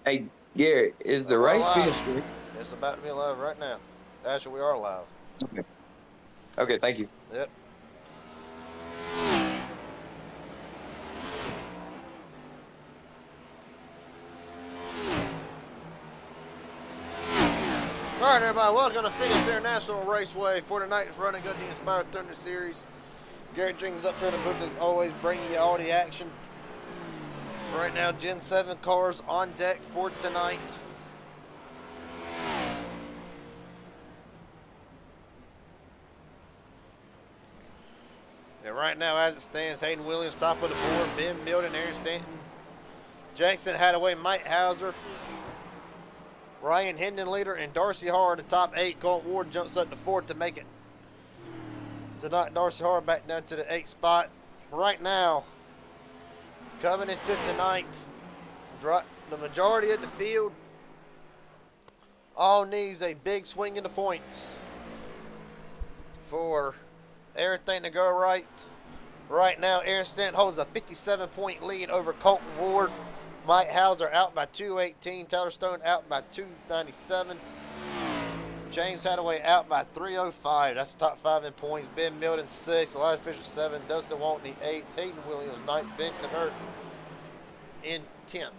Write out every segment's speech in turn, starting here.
Hey, Garrett, is the We're race being live. streamed? It's about to be live right now. Actually, we are live. Okay. Okay, thank you. Yep. All right, everybody. Welcome to Phoenix International Raceway for tonight's Running Good the Inspired Thunder Series. Garrett Jenkins up there to booth as always, bringing you all the action. Right now, Gen 7 cars on deck for tonight. And right now, as it stands, Hayden Williams top of the board, Ben Milton, Aaron Stanton, Jackson Hadaway, Mike Hauser, Ryan Hendon leader, and Darcy Hard, the top 8. Colton Ward jumps up to 4th to make it. To knock Darcy Hard back down to the 8th spot. Right now, coming into tonight, the majority of the field all needs a big swing in the points for everything to go right. Right now, Aaron Stanton holds a 57-point lead over Colton Ward. Mike Hauser out by 218. Tyler Stone out by 297. James Hadaway out by 305. That's the top 5 in points. Ben Milton 6. Elias Fisher 7. Dustin Walton 8th. Hayden Williams 9th. Ben Knert in 10th.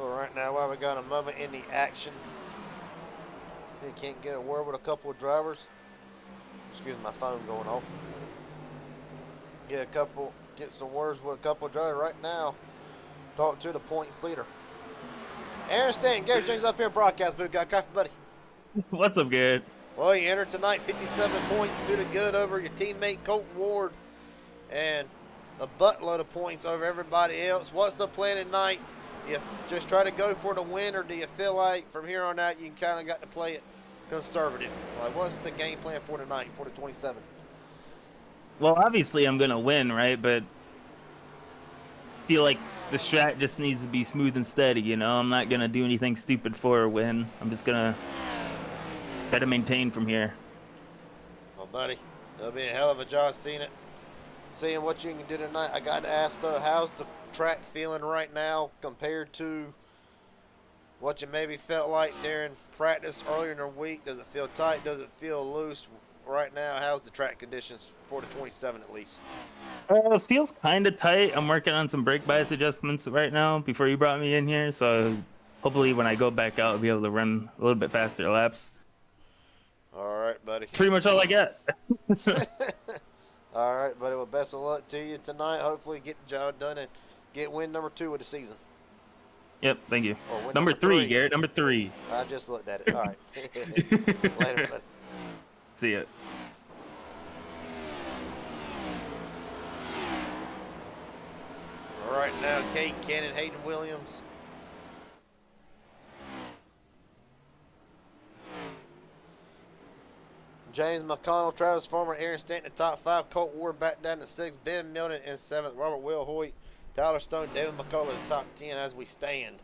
Right now, while we got a moment in the action, you can't get a word with a couple of drivers. Excuse my phone going off. Get some words with a couple of drivers right now. Talk to the points leader. Aaron Stanton, Gary James up here, broadcast booth. Got a coffee, buddy. What's up, Garrett? Well, you entered tonight 57 points to the good over your teammate Colton Ward, and a buttload of points over everybody else. What's the plan tonight? You just try to go for the win, or do you feel like from here on out you kind of got to play it conservative? Like, what's the game plan for tonight for the 27? Well, obviously I'm going to win, right? But I feel like the strat just needs to be smooth and steady, you know? I'm not going to do anything stupid for a win. I'm just going to try to maintain from here. Well, buddy, that'll be a hell of a job seeing what you can do tonight. I got to ask, though, how's the track feeling right now compared to what you maybe felt like during practice earlier in the week? Does it feel tight? Does it feel loose right now? How's the track conditions for the 27 at least? It feels kind of tight. I'm working on some brake bias adjustments right now before you brought me in here, so hopefully when I go back out I'll be able to run a little bit faster laps. All right, buddy. That's pretty much all I got. All right, buddy. Well, best of luck to you tonight. Hopefully get the job done and get win number 2 of the season. Yep, thank you. Number 3, Garrett. Number 3. I just looked at it. All right. Later, buddy. See ya. All right, now Kate Cannon, Hayden Williams. James McConnell, Travis Farmer, Aaron Stanton, top 5. Colt Ward back down to 6. Ben Milton in 7th. Robert Will Hoyt, Tyler Stone, David McCullough in the top 10 as we stand.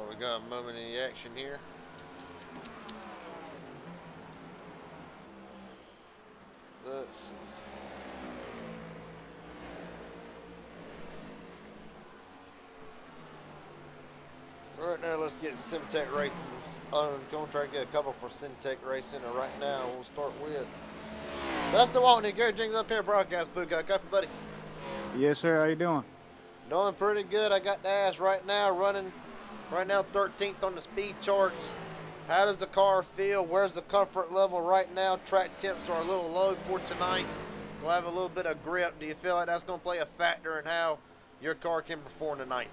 We got a moment in the action here. Let's see. Right now, let's get Simtech Racing on. Going to try to get a couple for Simtech Racing. And right now, we'll start with Dustin Walton and Gary Jenkins up here, broadcast booth. Got a coffee, buddy? Yes, sir. How you doing? Doing pretty good. I got the ass right now running. Right now, 13th on the speed charts. How does the car feel? Where's the comfort level right now? Track temps are a little low for tonight. will have a little bit of grip. Do you feel like that's going to play a factor in how your car can perform tonight?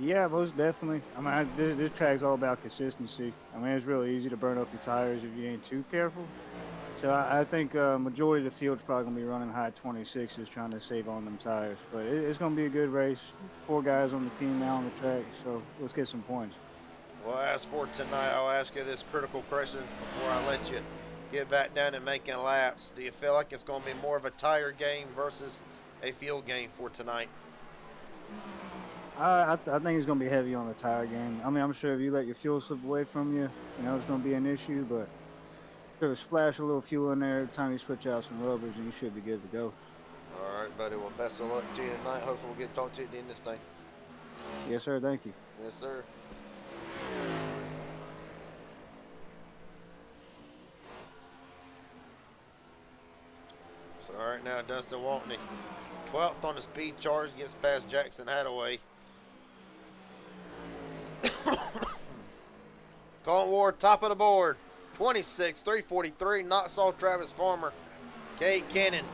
Yeah, most definitely. I mean, this track's all about consistency. I mean, it's really easy to burn up your tires if you ain't too careful. So I think majority of the field's probably gonna be running high 26s trying to save on them tires. But it's gonna be a good race. 4 guys on the team now on the track, so let's get some points. Well, as for tonight, I'll ask you this critical question before I let you get back down and making laps. Do you feel like it's going to be more of a tire game versus a field game for tonight? I think it's gonna be heavy on the tire game. I mean, I'm sure if you let your fuel slip away from you, it's gonna be an issue. But if splash a little fuel in there every time you switch out some rubbers, and you should be good to go. All right, buddy. Well, best of luck to you tonight. Hopefully we'll get to talk to you at the end of this thing. Yes, sir. Thank you. Yes, sir. So, all right, now Dustin Waltney, 12th on the speed charge, gets past Jackson Hadaway. Colton Ward, top of the board, 26, 343, knocks off Travis Farmer. Cade Cannon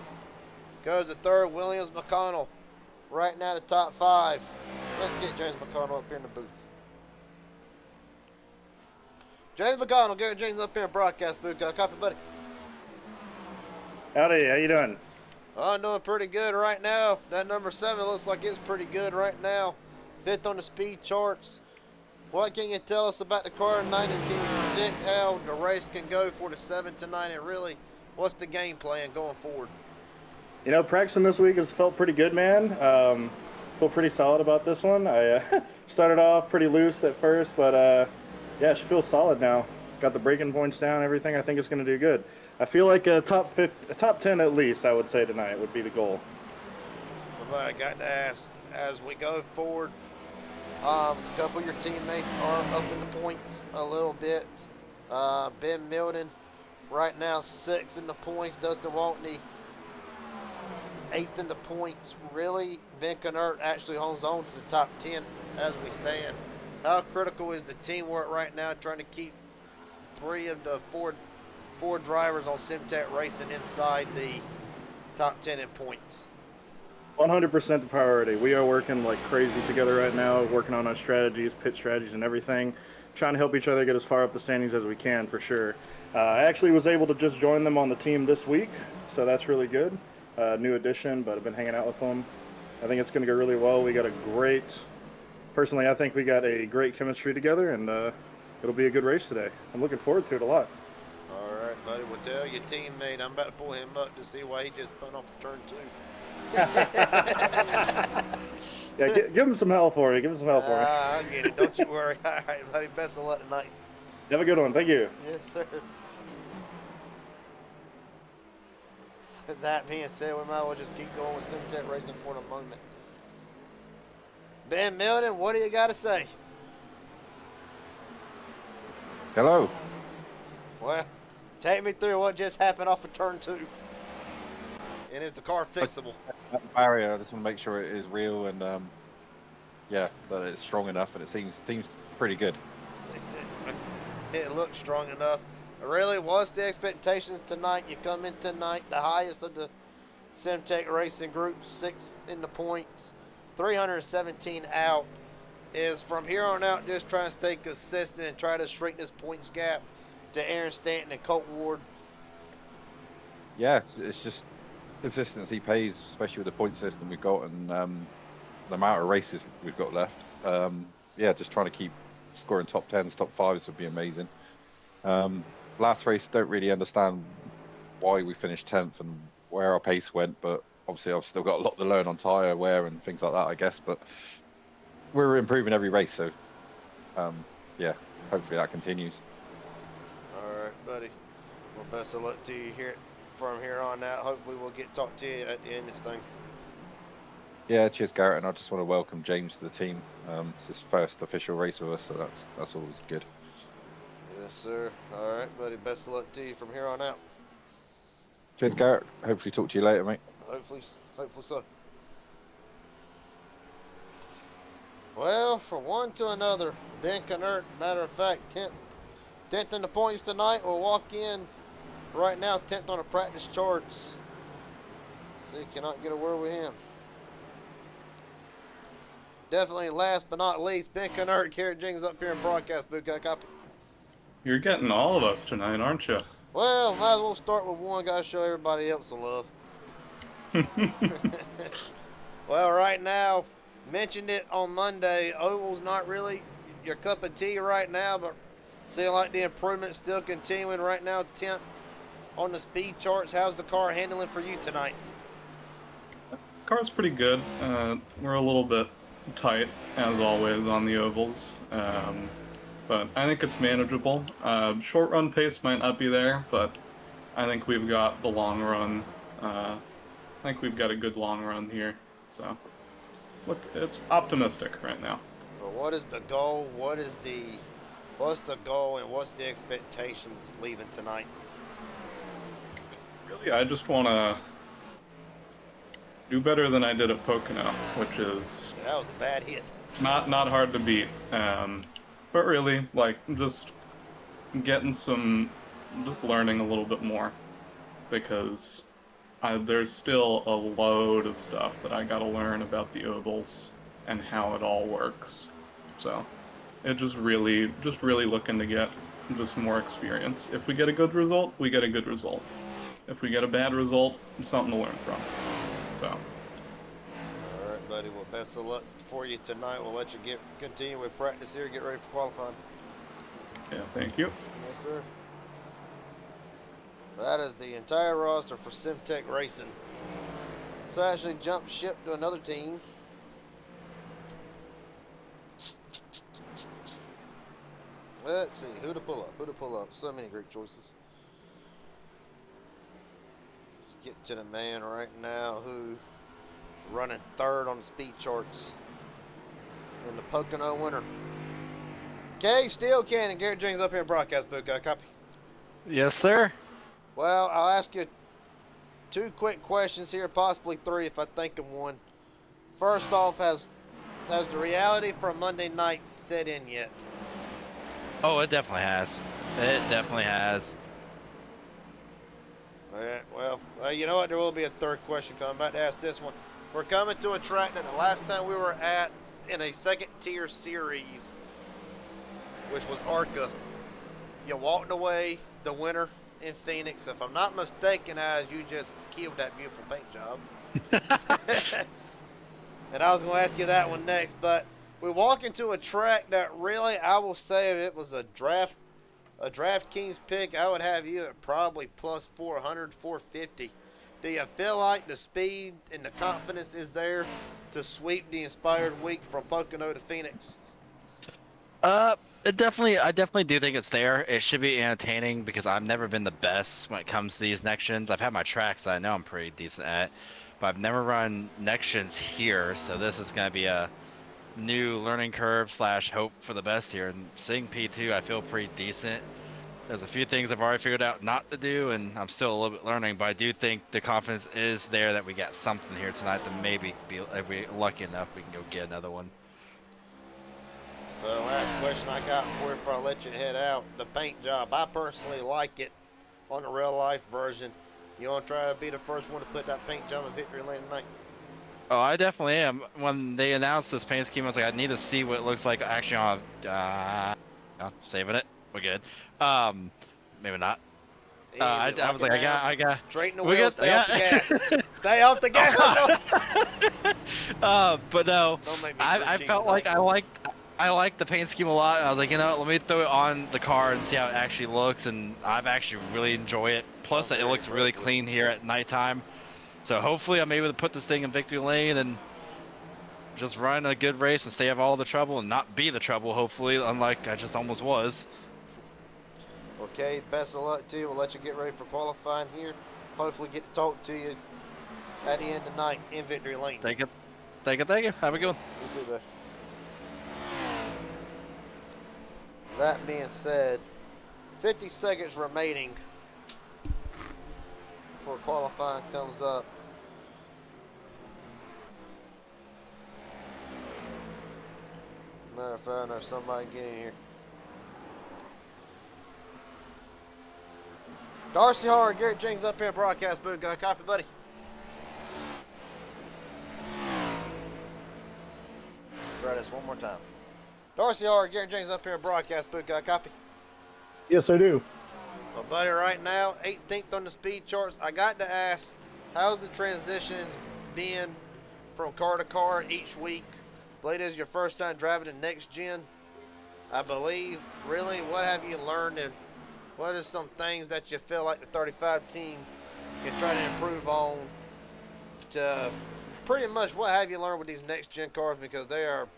goes to third. Williams McConnell, right now the top 5. Let's get James McConnell up here in the booth. James McConnell, Gary James up here in the broadcast booth. Got a copy, buddy? Howdy, how you doing? Oh, I'm doing pretty good right now. That number 7 looks like it's pretty good right now. 5th on the speed charts. What can you tell us about the car tonight, and can you predict how the race can go for the 7 tonight, and really, what's the game plan going forward? Practicing this week has felt pretty good, man. Feel pretty solid about this one. I started off pretty loose at first, but yeah, she feels solid now. Got the braking points down, everything. I think it's going to do good. I feel like a top 10 at least, I would say, tonight would be the goal. Well, I got to ask, as we go forward, a couple of your teammates are up in the points a little bit. Ben Milden, right now, 6th in the points. Dustin Waltney, 8th in the points. Really, Ben Knert actually holds on to the top 10 as we stand. How critical is the teamwork right now, trying to keep 3 of the four drivers on SimTech Racing inside the top 10 in points? 100% the priority. We are working like crazy together right now, working on our strategies, pit strategies, and everything. Trying to help each other get as far up the standings as we can, for sure. I actually was able to just join them on the team this week, so that's really good. New addition, but I've been hanging out with them. I think it's going to go really well. We got a great, personally, I think we got a great chemistry together, and it'll be a good race today. I'm looking forward to it a lot. All right, buddy. Well, tell your teammate I'm about to pull him up to see why he just spun off of turn 2. Yeah, give him some hell for me. Give him some hell for me. I'll get it. Don't you worry. All right, buddy. Best of luck tonight. Have a good one. Thank you. Yes, sir. That being said, we might as well just keep going with SimTech Racing for the moment. Ben Milden, what do you got to say? Hello. Well, take me through what just happened off of turn 2. And is the car fixable? Barrier, I just want to make sure it is real and yeah, that it's strong enough, and it seems pretty good. It looks strong enough. Really, what's the expectations tonight? You come in tonight, the highest of the SimTech Racing group, 6th in the points, 317 out. Is from here on out just trying to stay consistent and try to shrink this points gap to Aaron Stanton and Colton Ward? Yeah, it's just consistency pays, especially with the point system we've got and the amount of races we've got left. Yeah, just trying to keep scoring top 10s, top 5s would be amazing. Last race, don't really understand why we finished 10th and where our pace went, but obviously I've still got a lot to learn on tyre wear and things like that, I guess, but we're improving every race, so yeah, hopefully that continues. All right, buddy. Well, best of luck to you here from here on out. Hopefully we'll get to talk to you at the end of this thing. Yeah, cheers, Garrett, and I just want to welcome James to the team. It's his first official race with us, so that's always good. Yes, sir. All right, buddy. Best of luck to you from here on out. Cheers, Garrett. Hopefully talk to you later, mate. Hopefully so. Well, from one to another, Ben Knert, matter of fact, 10th in the points tonight, will walk in right now 10th on the practice charts. See, cannot get a word with him. Definitely last but not least, Ben Kennard, Garrett Jenkins up here in broadcast booth. Got a copy? You're getting all of us tonight, aren't you? Well, might as well start with one. Got to show everybody else some love. Well, right now, mentioned it on Monday. Oval's not really your cup of tea right now, but seeing like the improvement still continuing right now. 10th on the speed charts. How's the car handling for you tonight? Car's pretty good. We're a little bit tight, as always, on the ovals. But I think it's manageable. Short run pace might not be there, but I think we've got the long run. I think we've got a good long run here. So, look, it's optimistic right now. Well, what is the goal? What's the goal and what's the expectations leaving tonight? Really, I just want to do better than I did at Pocono, which is That was a bad hit. not hard to beat. But really, like, just learning a little bit more, because there's still a load of stuff that I gotta learn about the ovals and how it all works. So, it just really looking to get just more experience. If we get a good result, we get a good result. If we get a bad result, something to learn from. So. All right, buddy. Well, best of luck for you tonight. We'll let you continue with practice here. Get ready for qualifying. Yeah, thank you. Yes, sir. That is the entire roster for Simtech Racing. So I actually jumped ship to another team. Let's see, who to pull up. So many great choices. Let's get to the man right now who running third on the speed charts in the Pocono winner. Kay Steel Cannon, Garrett Jenkins up here in broadcast booth. Got a copy? Yes, sir. Well, I'll ask you 2 quick questions here, possibly 3 if I think of one. First off, has the reality from Monday night set in yet? Oh, it definitely has. It definitely has. All right, well, you know what? There will be a third question coming. I'm about to ask this one. We're coming to a track that the last time we were at in a second tier series, which was ARCA, you walked away the winner in Phoenix. If I'm not mistaken, as you just killed that beautiful paint job. And I was going to ask you that one next, but we walk into a track that really, I will say, if it was a DraftKings pick, I would have you at probably plus 400, 450. Do you feel like the speed and the confidence is there to sweep the Inspired Week from Pocono to Phoenix? I definitely do think it's there. It should be entertaining because I've never been the best when it comes to these next gens. I've had my tracks that I know I'm pretty decent at, but I've never run next gens here, so this is going to be a new learning curve / hope for the best here. And seeing P2, I feel pretty decent. There's a few things I've already figured out not to do, and I'm still a little bit learning, but I do think the confidence is there that we got something here tonight that maybe, if we're lucky enough, we can go get another one. The last question I got for you before I let you head out, the paint job. I personally like it on the real life version. You want to try to be the first one to put that paint job in victory lane tonight? Oh, I definitely am. When they announced this paint scheme, I was like, I need to see what it looks like actually on. Saving it. We're good. Maybe not. I was like, I got. Straighten the wheel. Stay off the gas. Stay off the gas. But no, Don't make me I blue felt jeans like tonight. I liked the paint scheme a lot. I was like, let me throw it on the car and see how it actually looks, and I've actually really enjoyed it. Plus, it looks really clean here at nighttime. So hopefully, I'm able to put this thing in victory lane and just run a good race and stay out of all the trouble and not be the trouble. Hopefully, unlike I just almost was. Okay, best of luck to you. We'll let you get ready for qualifying here. Hopefully, get to talk to you at the end of the night in victory lane. Thank you. Have a good one. You too, bud. That being said, 50 seconds remaining before qualifying comes up. Matter of fact, I know somebody get in here. Darcy Hard, Garrett Jenkins up here in broadcast booth. Got a copy, buddy? this one more time. Darcy R. Gary James up here in broadcast booth. Got a copy? Yes, I do. My buddy right now, 18th on the speed charts. I got to ask, how's the transitions been from car to car each week? Blade, is your first time driving the next gen, I believe. Really, what have you learned, and what are some things that you feel like the 35 team can try to improve on? To pretty much, what have you learned with these next gen cars? Because they are,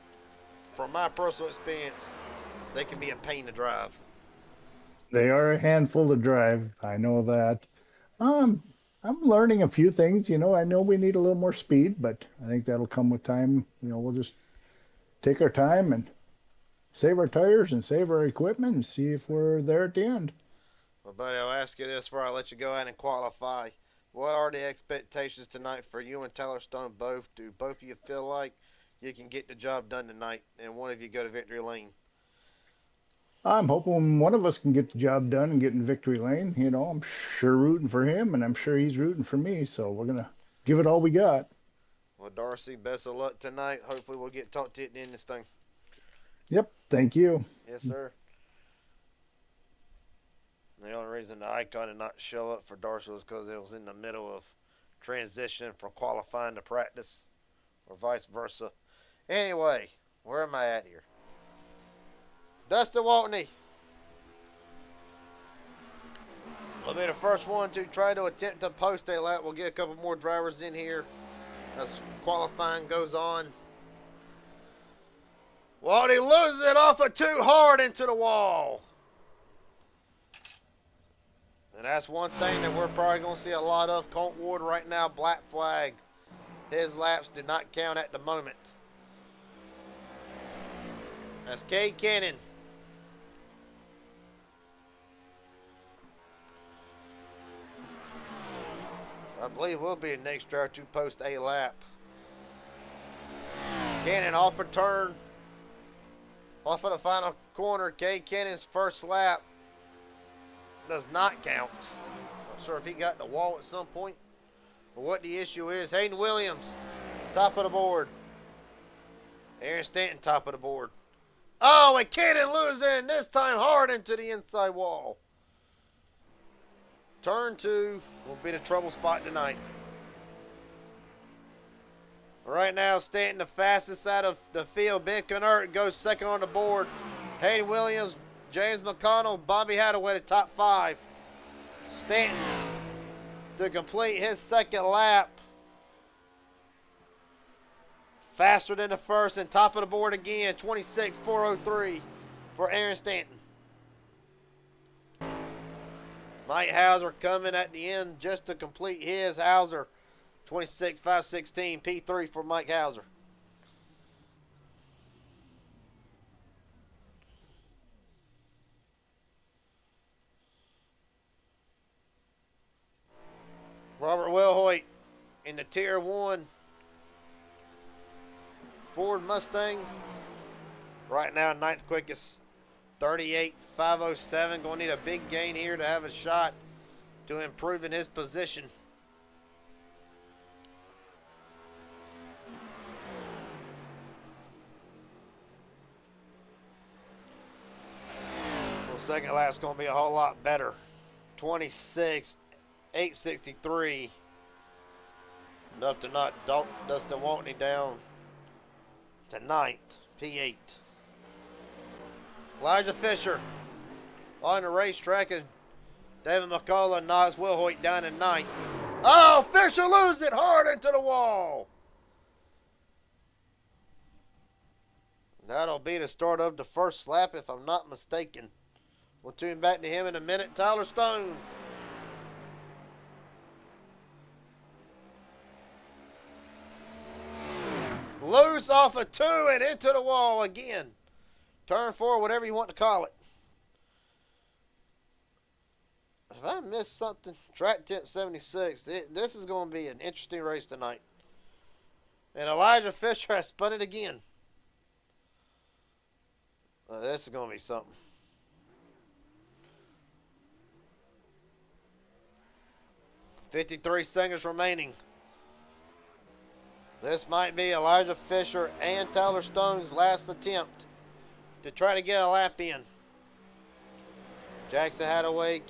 from my personal experience, they can be a pain to drive. They are a handful to drive. I know that. I'm learning a few things. You know, I know we need a little more speed, but I think that'll come with time. You know, we'll just take our time and save our tires and save our equipment and see if we're there at the end. Well, buddy, I'll ask you this before I let you go out and qualify. What are the expectations tonight for you and Tyler Stone both? Do both of you feel like you can get the job done tonight and one of you go to victory lane? I'm hoping one of us can get the job done and get in victory lane. You know, I'm sure rooting for him, and I'm sure he's rooting for me. So we're going to give it all we got. Well, Darcy, best of luck tonight. Hopefully we'll get to talk to you at the end of this thing. Yep, thank you. Yes, sir. The only reason the icon did not show up for Darcy was because it was in the middle of transition from qualifying to practice, or vice versa. Anyway, where am I at here? Dustin Waltney will be the first one to try to attempt to post a lap. We'll get a couple more drivers in here as qualifying goes on. Waltney loses it off of too hard into the wall. And that's one thing that we're probably going to see a lot of. Colt Ward right now, black flag. His laps do not count at the moment. That's Cade Cannon. I believe will be the next driver to post a lap. Cannon off a turn. Off of the final corner. Cade Cannon's first lap does not count. Not sure if he got in the wall at some point or what the issue is. Hayden Williams, top of the board. Aaron Stanton, top of the board. Oh, and Cannon losing this time hard into the inside wall. Turn 2 will be the trouble spot tonight. Right now, Stanton the fastest out of the field. Ben Kennert goes second on the board. Hayden Williams, James McConnell, Bobby Hadaway the top 5. Stanton to complete his second lap. Faster than the first and top of the board again. 26.403 for Aaron Stanton. Mike Hauser coming at the end just to complete his. Hauser, 26.516, P3 for Mike Hauser. Robert Wilhoit in the Tier 1 Ford Mustang. Right now, 9th quickest. 38.507. Going to need a big gain here to have a shot to improve in his position. Well, second lap's going to be a whole lot better. 26.863. Enough to knock Dustin Waltney down to 9th, P8. Elijah Fisher on the racetrack as David McCullough knocks Wilhoit down in 9th. Oh, Fisher loses it hard into the wall. That'll be the start of the first lap, if I'm not mistaken. We'll tune back to him in a minute. Tyler Stone. Loose off of 2 and into the wall again. Turn 4, whatever you want to call it. If I missed something, track tip 76. This is going to be an interesting race tonight. And Elijah Fisher has spun it again. This is going to be something. .53 seconds remaining. This might be Elijah Fisher and Tyler Stone's last attempt to try to get a lap in. Jackson Hadaway,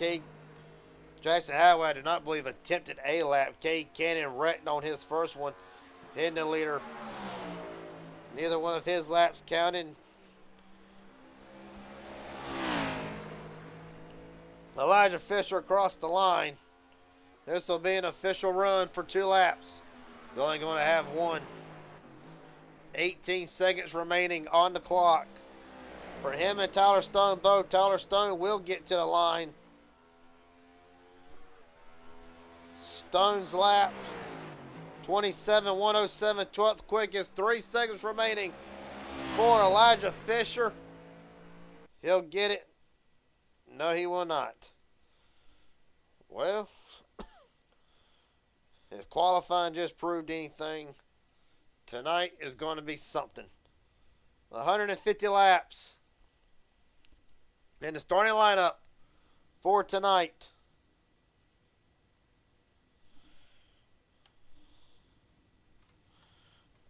I do not believe attempted a lap. Cade Cannon wrecked on his first one, in the leader. Neither one of his laps counted. Elijah Fisher across the line. This will be an official run for 2 laps. He's only going to have one. 18 seconds remaining on the clock. For him and Tyler Stone both. Tyler Stone will get to the line. Stone's lap. 27.107, 12th quickest. 3 seconds remaining for Elijah Fisher. He'll get it. No, he will not. Well, if qualifying just proved anything, tonight is going to be something. 150 laps in the starting lineup for tonight.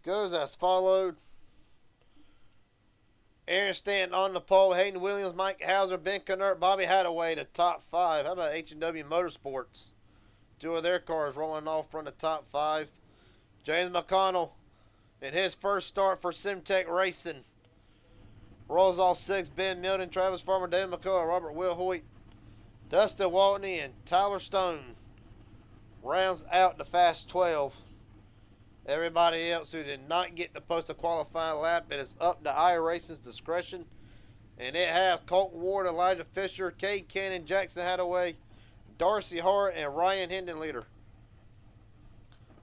Goes as followed. Aaron Stanton on the pole. Hayden Williams, Mike Hauser, Ben Knert, Bobby Hadaway, the top 5. How about H&W Motorsports? 2 of their cars rolling off from the top 5. James McConnell in his first start for Simtech Racing. Rolls off 6. Ben Milton, Travis Farmer, David McCullough, Robert Will Hoyt, Dustin Waltney, and Tyler Stone rounds out the fast 12. Everybody else who did not get to post a qualifying lap, it is up to iRacing's discretion. And it has Colton Ward, Elijah Fisher, Cade Cannon, Jackson Hadaway, Darcy Hart, and Ryan Hendon leader.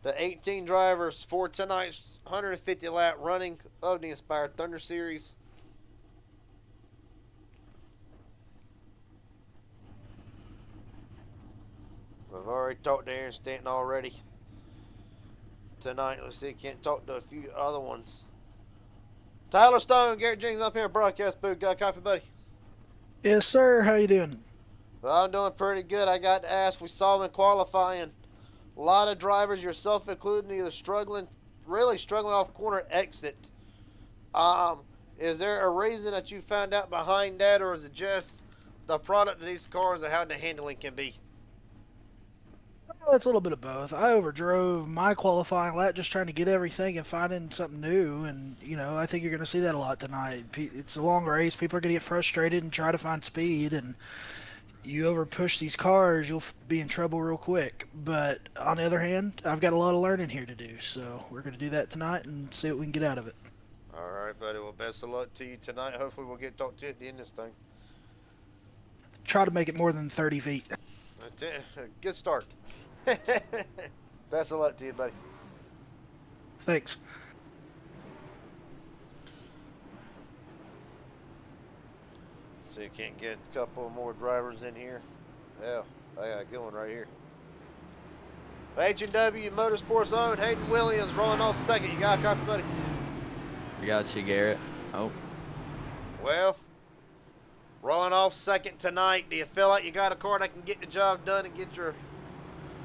The 18 drivers for tonight's 150 lap running of the Inspired Thunder Series. We've already talked to Aaron Stanton already. Tonight, let's see, can't talk to a few other ones. Tyler Stone, Garrett Jenkins up here, broadcast booth. Got a copy, buddy? Yes, sir. How you doing? Well, I'm doing pretty good. I got to ask, we saw him in qualifying. A lot of drivers, yourself included, either really struggling off corner exit. Is there a reason that you found out behind that, or is it just the product of these cars and how the handling can be? Well, it's a little bit of both. I overdrove my qualifying lap just trying to get everything and finding something new. And, I think you're going to see that a lot tonight. It's a long race. People are going to get frustrated and try to find speed. And you over push these cars, you'll be in trouble real quick. But on the other hand, I've got a lot of learning here to do. So we're going to do that tonight and see what we can get out of it. All right, buddy. Well, best of luck to you tonight. Hopefully we'll get to talk to you at the end of this thing. Try to make it more than 30 feet. Good start. Best of luck to you, buddy. Thanks. So you can't get a couple more drivers in here. Yeah, I got a good one right here. H&W Motorsports owned Hayden Williams rolling off second. You got a copy, buddy? I got you, Garrett. Oh. Well, rolling off second tonight. Do you feel like you got a car that can get the job done and get your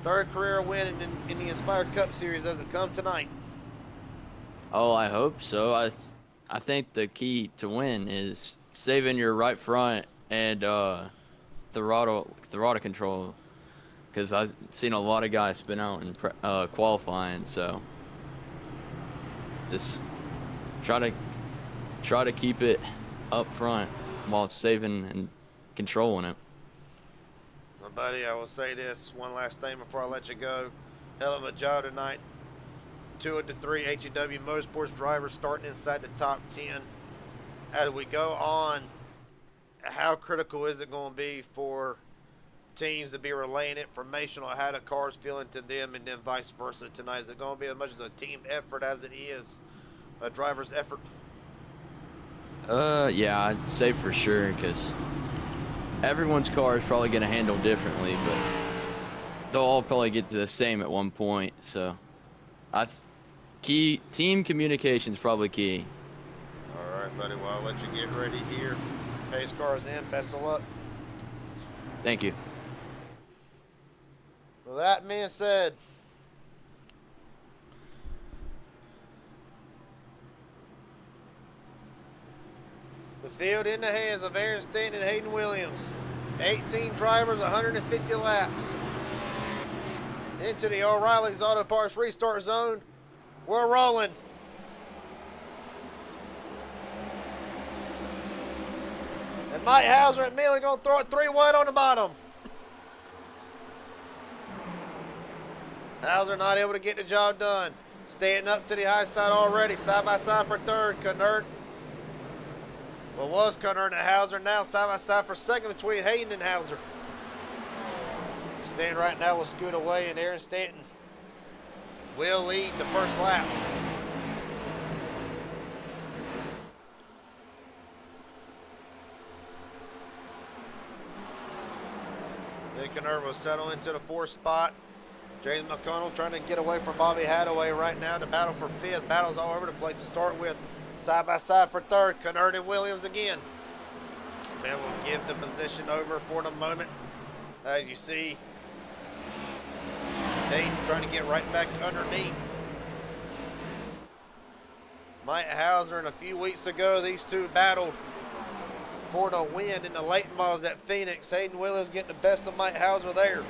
3rd career win in the Inspired Cup Series as it comes tonight? Oh, I hope so. I think the key to win is saving your right front and throttle control, because I've seen a lot of guys spin out in qualifying. So just try to keep it up front while saving and controlling it. Buddy, I will say this one last thing before I let you go. Hell of a job tonight. 2 of the 3 H&W Motorsports drivers starting inside the top 10. As we go on, how critical is it going to be for teams to be relaying information on how the car's feeling to them and then vice versa tonight? Is it going to be as much as a team effort as it is a driver's effort? Yeah, I'd say for sure, because everyone's car is probably going to handle differently, but they'll all probably get to the same at one point. So, team communication is probably key. All right, buddy. Well, I'll let you get ready here. Pace car's in. Best of luck. Thank you. With that being said, The field in the hands of Aaron Stanton and Hayden Williams. 18 drivers, 150 laps. Into the O'Reilly's Auto Parts restart zone. We're rolling. And Mike Hauser and Mealy gonna throw it 3 wide on the bottom. Hauser not able to get the job done. Staying up to the high side already. Side by side for third. Cunard. Well, was Cunard and Hauser. Now side by side for second between Hayden and Hauser. Stanton right now will scoot away, and Aaron Stanton will lead the first lap. Nick Cunard will settle into the 4th spot. James McConnell trying to get away from Bobby Hadaway right now to battle for 5th. Battles all over the place to start with. Side by side for 3rd. Cunard and Williams again. Man will give the position over for the moment. As you see, Dayton trying to get right back underneath. Mike Hauser, and a few weeks ago, these two battled for the win in the late models at Phoenix. Hayden Williams getting the best of Mike Hauser there.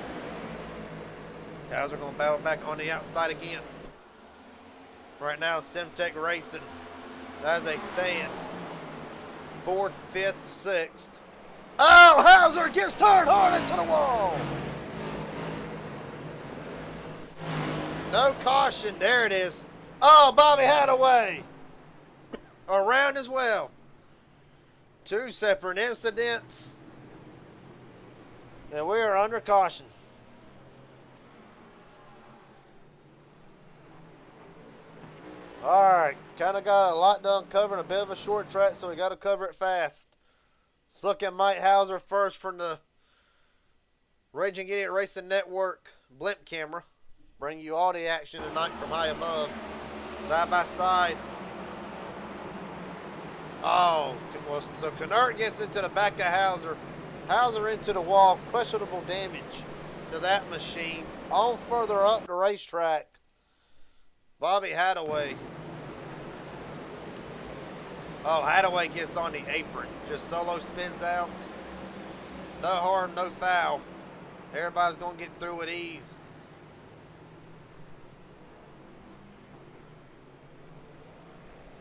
Hauser going to battle back on the outside again. Right now, Simtech Racing as they stand. 4th, 5th, 6th. Oh, Hauser gets turned hard into the wall. No caution. There it is. Oh, Bobby Hadaway. Around as well. 2 separate incidents. And we are under caution. All right, kind of got a lot done covering a bit of a short track, so we got to cover it fast. Let's look at Mike Hauser first from the Raging Idiot Racing Network blimp camera. Bring you all the action tonight from high above. Side by side. Oh, well, so Cunard gets into the back of Hauser. Hauser into the wall. Questionable damage to that machine. On further up the racetrack. Bobby Hadaway. Oh, Hadaway gets on the apron. Just solo spins out. No harm, no foul. Everybody's going to get through with ease.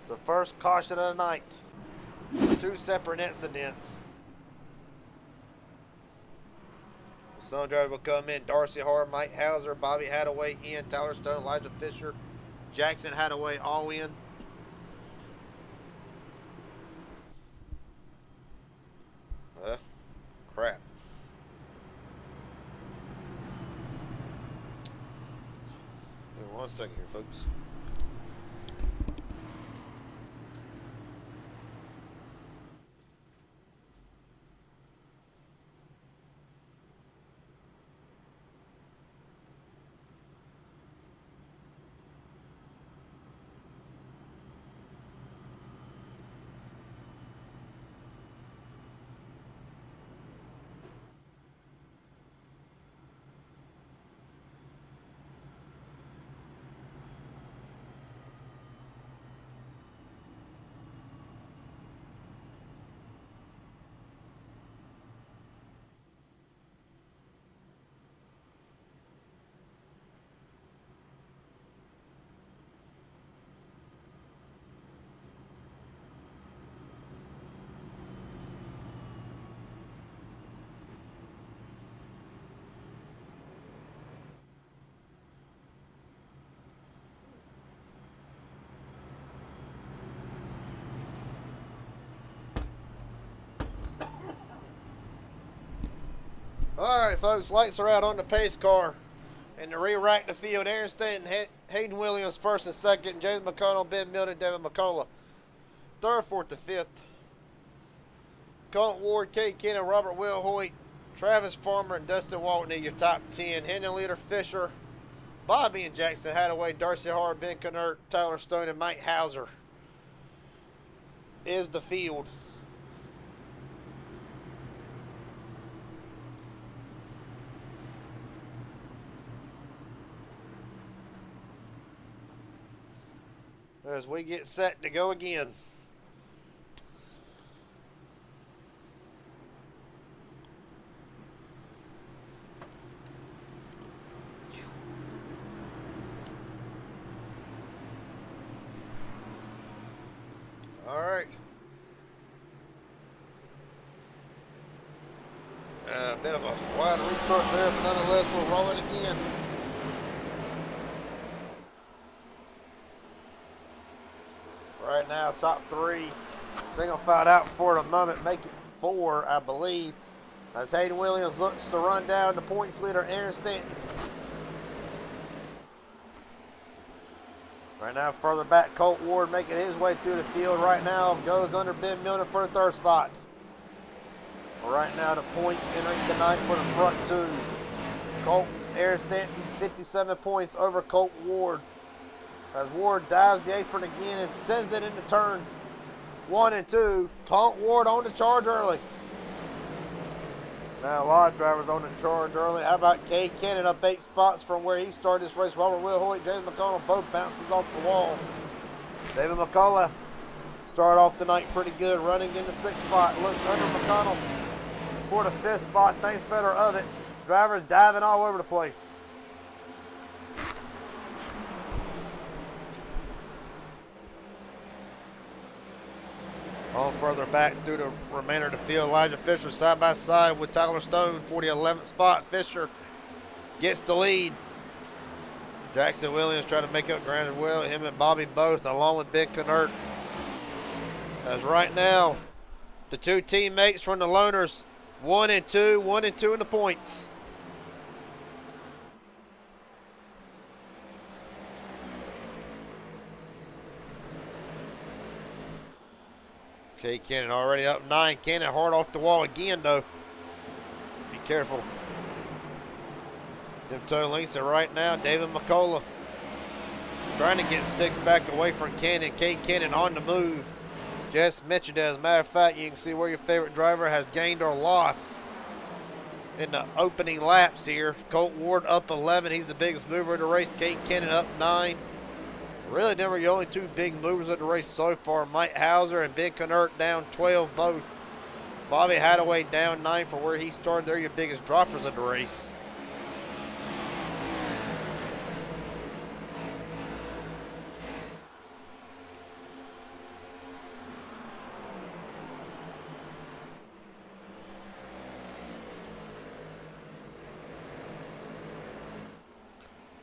The first caution of the night. 2 separate incidents. The Sun Driver will come in. Darcy Hart, Mike Hauser, Bobby Hadaway in. Tyler Stone, Elijah Fisher, Jackson Hadaway all in. Crap. Give me 1 second here, folks. All right, folks, lights are out on the pace car. And to re-rack the field, Aaron Stanton, Hayden Williams first and second, James McConnell, Ben Milton, Devin McCullough. 3rd, 4th, and 5th. Colton Ward, Kate Kennan, Robert Will Hoyt, Travis Farmer, and Dustin Waltney, your top 10. Hendon Leader Fisher, Bobby and Jackson Hadaway, Darcy Hart, Ben Cunard, Tyler Stone, and Mike Hauser is the field. As we get set to go again. right. A bit of a wide restart there, but nonetheless, we're rolling again. Right now, top three. Single file out for the moment. Make it 4, I believe. As Hayden Williams looks to run down the points leader, Aaron Stanton. Right now, further back, Colt Ward making his way through the field. Right now, goes under Ben Milner for the 3rd spot. Right now, the points entering tonight for the front two. Colt, Aaron Stanton, 57 points over Colt Ward. As Ward dives the apron again and sends it into turn 1 and 2. Colt Ward on the charge early. Now, a lot of drivers on the charge early. How about Cade Cannon up 8 spots from where he started this race? Robert Will Hoyt, James McConnell, both bounces off the wall. David McCullough started off the night pretty good, running in the 6th spot. Looks under McConnell for the 5th spot. Thinks better of it. Drivers diving all over the place. On further back through the remainder of the field, Elijah Fisher side by side with Tyler Stone for the 11th spot. Fisher gets the lead. Jackson Williams trying to make up ground as well. Him and Bobby both, along with Ben Knert. As right now, the two teammates from the Loners, 1 and 2, 1 and 2 in the points. Okay, Cannon already up 9. Cannon hard off the wall again, though. Be careful. Them toe links are right now. David McCullough trying to get 6 back away from Cannon. Cade Cannon on the move. Just mentioned it. As a matter of fact, you can see where your favorite driver has gained or lost in the opening laps here. Colt Ward up 11. He's the biggest mover of the race. Cade Cannon up 9. Really, never the only 2 big movers of the race so far. Mike Hauser and Ben Knert down 12 both. Bobby Hadaway down 9 for where he started. They're your biggest droppers of the race.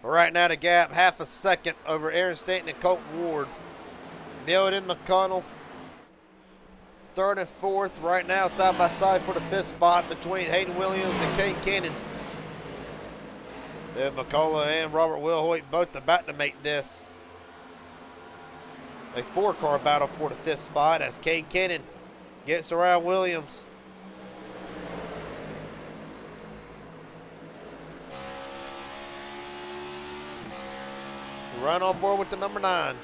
Right now the gap, half a second over Aaron Stanton and Colt Ward. Millett and McConnell, 3rd and 4th. Right now side by side for the 5th spot between Hayden Williams and Cade Cannon. Then McCullough and Robert Will Hoyt both about to make this a 4-car battle for the 5th spot as Cade Cannon gets around Williams. Run on board with the number 9.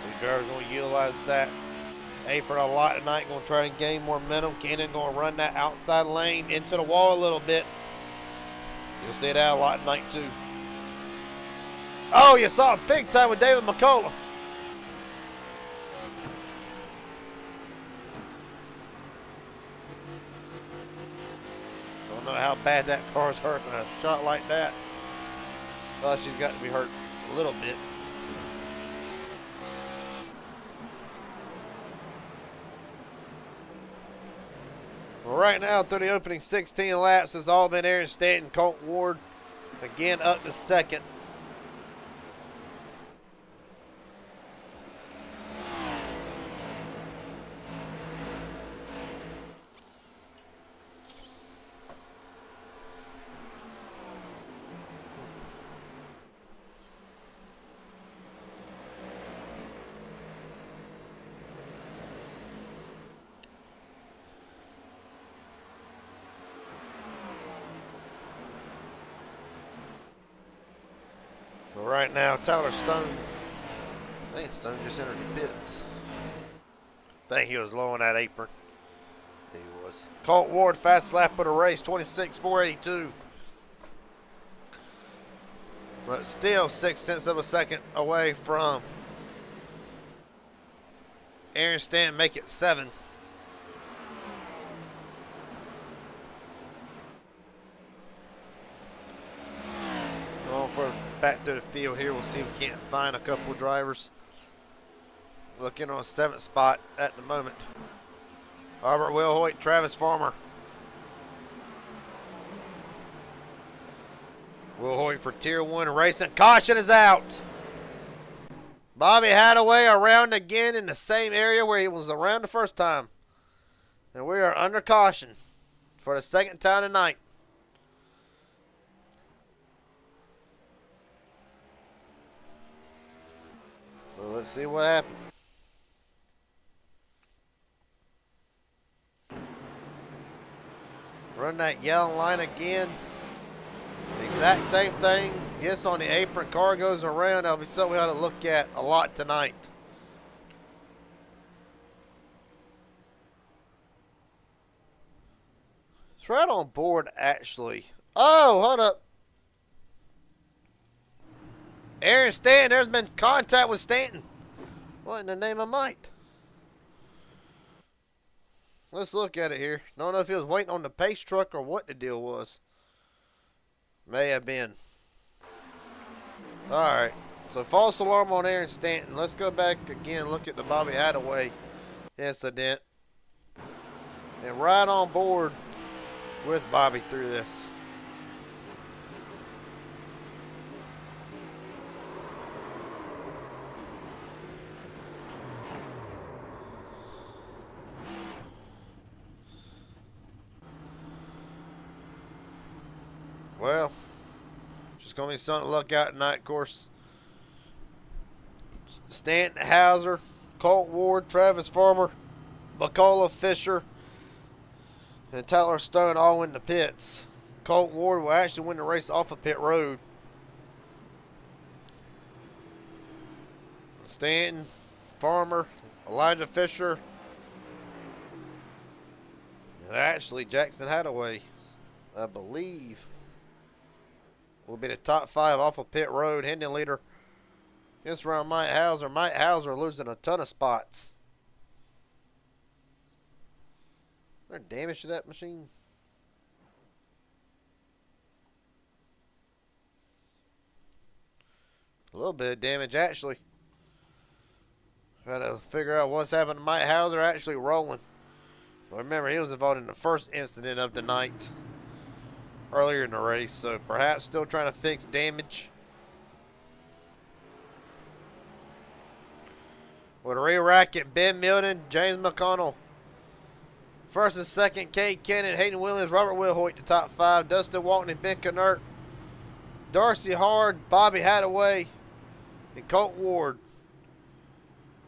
These drivers going to utilize that apron a lot tonight. Going to try to gain more momentum. Cannon going to run that outside lane into the wall a little bit. You'll see that a lot tonight too. Oh, you saw him big time with David McCullough. Don't know how bad that car's hurt in a shot like that. Well, she's got to be hurt a little bit. Well, right now, through the opening 16 laps, has all been Aaron Stanton, Colt Ward, again up to 2nd. Right now, Tyler Stone, I think Stone just entered the pits. I think he was low on that apron. He was. Colt Ward, fast lap of the race, 26.482. But still 0.6 of a second away from Aaron Stanton, make it 7. back to the field here. We'll see if we can't find a couple of drivers. Looking on 7th spot at the moment. Robert Wilhoit, Travis Farmer. Wilhoit for Tier 1 racing. Caution is out. Bobby Hadaway around again in the same area where he was around the first time. And we are under caution for the second time tonight. So let's see what happens. Run that yellow line again. The exact same thing. Gets on the apron, car goes around. That'll be something we ought to look at a lot tonight. It's right on board, actually. Oh, hold up. Aaron Stanton, there's been contact with Stanton. What in the name of might? Let's look at it here. Don't know if he was waiting on the pace truck or what the deal was. May have been. Alright. So false alarm on Aaron Stanton. Let's go back again and look at the Bobby Hadaway incident. And right on board with Bobby through this. Well, just going to be something to look out tonight, of course. Stanton, Hauser, Colt Ward, Travis Farmer, McCullough, Fisher, and Tyler Stone all in the pits. Colt Ward will actually win the race off of pit road. Stanton, Farmer, Elijah Fisher, and actually Jackson Hadaway, I believe, will be the top 5 off of pit road. Hendon leader against around Mike Hauser. Mike Hauser losing a ton of spots. Is there damage to that machine? A little bit of damage, actually. Try to figure out what's happened to Mike Hauser actually rolling. Well, remember, he was involved in the first incident of the night earlier in the race, so perhaps still trying to fix damage. With a re-racket, Ben Milton, James McConnell. First and second, Cade Cannon, Hayden Williams, Robert Wilhoit, the top 5. Dustin Walton and Ben Knert. Darcy Hard, Bobby Hadaway, and Colt Ward,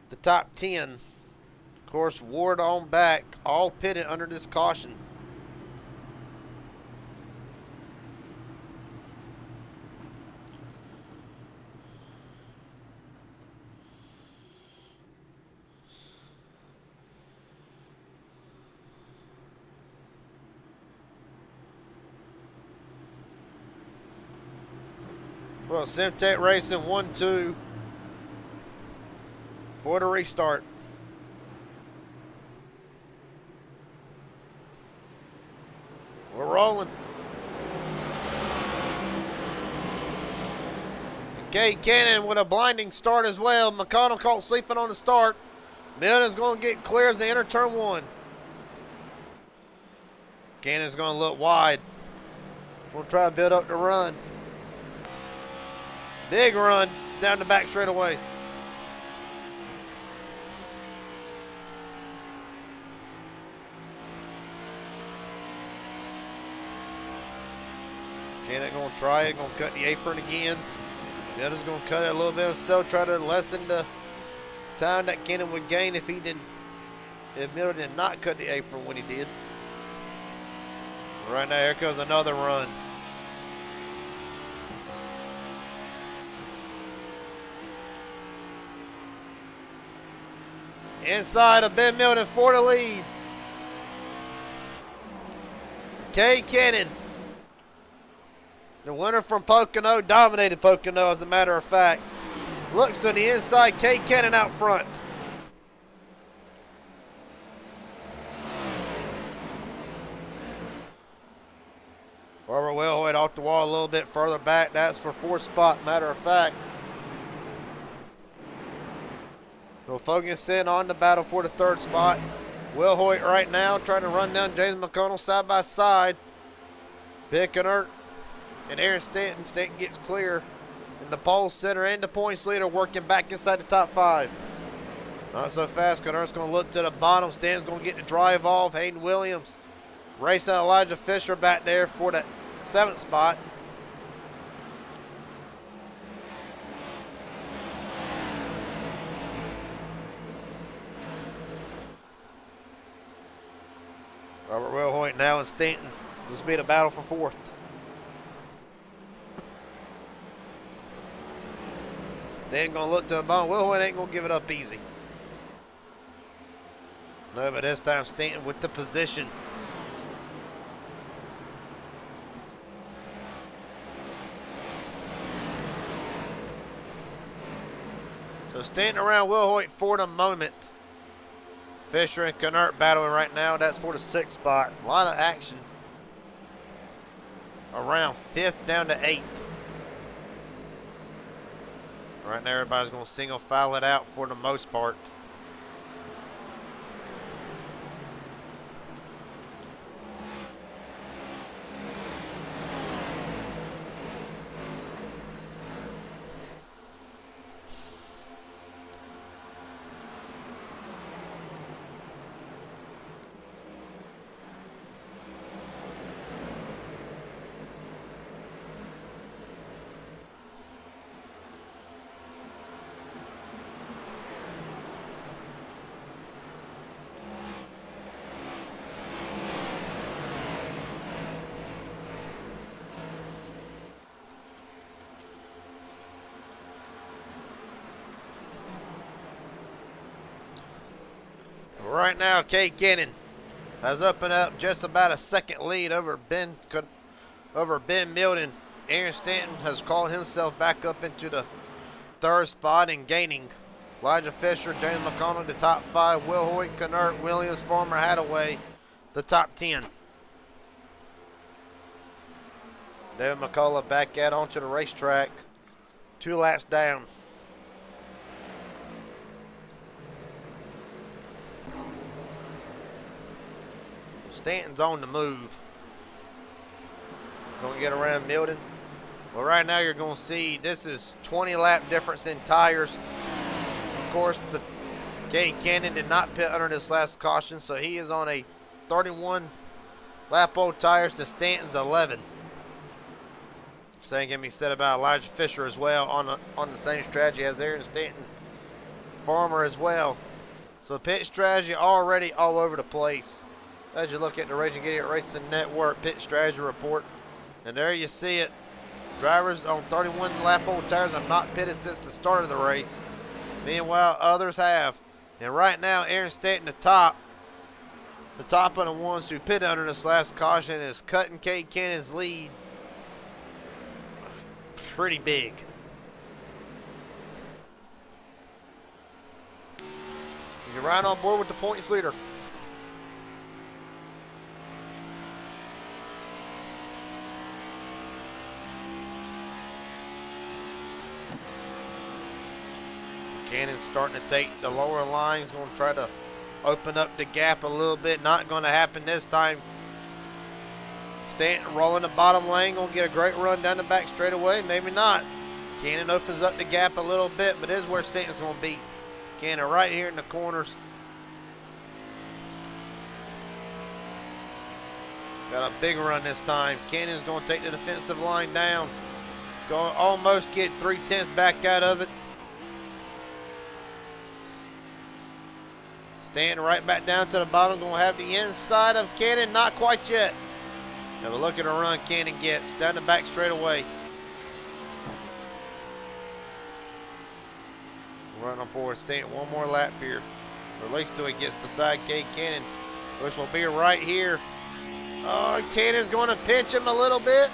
the top 10. Of course, Ward on back, all pitted under this caution. Well, Semtech Racing 1-2 for the restart. We're rolling. Cade Cannon with a blinding start as well. McConnell caught sleeping on the start. Milton's going to get clear as they enter turn 1. Cannon's going to look wide. We'll try to build up the run. Big run down the back straightaway. Cannon going to try it, going to cut the apron again. Milton's going to cut it a little bit himself, try to lessen the time that Cannon would gain if Milton did not cut the apron when he did. Right now, here comes another run. Inside of Ben Milton for the lead. Cade Cannon, the winner from Pocono, dominated Pocono as a matter of fact. Looks to the inside, Cade Cannon out front. Robert Wilhoit off the wall a little bit further back. That's for 4th spot, matter of fact. We'll focus in on the battle for the 3rd spot. Wilhoit right now trying to run down James McConnell side by side. Ben Knert and Aaron Stanton. Stanton gets clear in the pole center and the points leader working back inside the top 5. Not so fast. Knert's going to look to the bottom. Stanton's going to get the drive off. Hayden Williams racing Elijah Fisher back there for the 7th spot. Robert Wilhoit now and Stanton. This will be the battle for 4th. Stanton going to look to the bottom. Wilhoit ain't going to give it up easy. No, but this time Stanton with the position. So Stanton around Wilhoit for the moment. Fisher and Knert battling right now. That's for the 6th spot. A lot of action. Around 5th down to 8th. Right now everybody's going to single file it out for the most part. Right now, Cade Cannon has opened up just about a 2nd lead over Ben Milton. Aaron Stanton has called himself back up into the 3rd spot and gaining. Elijah Fisher, James McConnell, the top 5. Wilhoit, Knert, Williams, Farmer, Hadaway, the top 10. David McCullough back out onto the racetrack. 2 laps down. Stanton's on the move. Going to get around Milton. Well, right now you're going to see this is 20 lap difference in tires. Of course, the Cade Cannon did not pit under this last caution, so he is on a 31 lap old tires to Stanton's 11. Same can be said about Elijah Fisher as well on the same strategy as Aaron Stanton. Farmer as well. So pit strategy already all over the place. As you look at the Raging Idiot Racing Network pit strategy report, and there you see it. Drivers on 31 lap old tires have not pitted since the start of the race. Meanwhile, others have. And right now, Aaron Stanton, the top of the ones who pitted under this last caution, is cutting Cade Cannon's lead pretty big. You're right on board with the points leader. Cannon's starting to take the lower lines, going to try to open up the gap a little bit. Not going to happen this time. Stanton rolling the bottom lane, going to get a great run down the back straightaway. Maybe not. Cannon opens up the gap a little bit, but this is where Stanton's going to be. Cannon right here in the corners. Got a big run this time. Cannon's going to take the defensive line down. Going to almost get 3/10 back out of it. Stanton right back down to the bottom. Going to have the inside of Cannon. Not quite yet. Have a look at the run Cannon gets. Down the back straightaway. Running on board. Stanton one more lap here. Or at least till he gets beside Cade Cannon, which will be right here. Oh, Cannon's going to pinch him a little bit.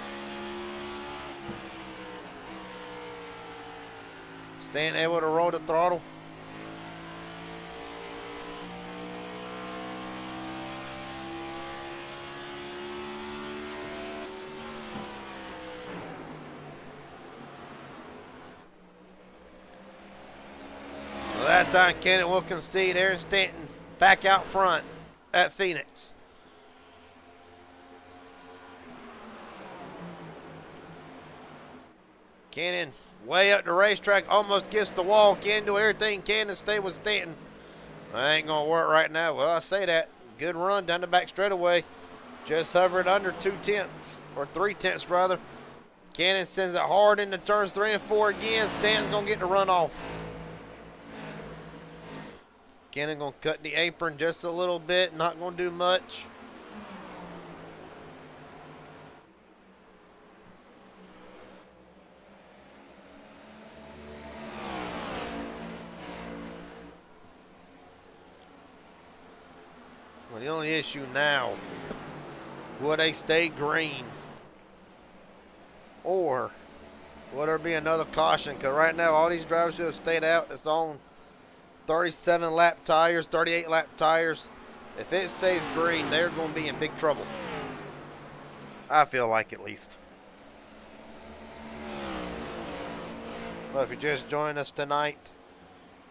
Stanton able to roll the throttle. this time, Cannon will concede. Aaron Stanton back out front at Phoenix. Cannon way up the racetrack, almost gets the wall. Cannon do everything can to stay with Stanton. I ain't gonna work right now. Well, I say that. Good run down the back straightaway. Just hovering under 2/10, or 3/10 rather. Cannon sends it hard into turns 3 and 4 again. Stanton's gonna get the run off. Cannon gonna cut the apron just a little bit, not gonna do much. Well, the only issue now, will they stay green? Or will there be another caution? Because right now, all these drivers should have stayed out. It's on 37 lap tires, 38 lap tires. If it stays green, they're going to be in big trouble. I feel like, at least. Well, if you just joined us tonight,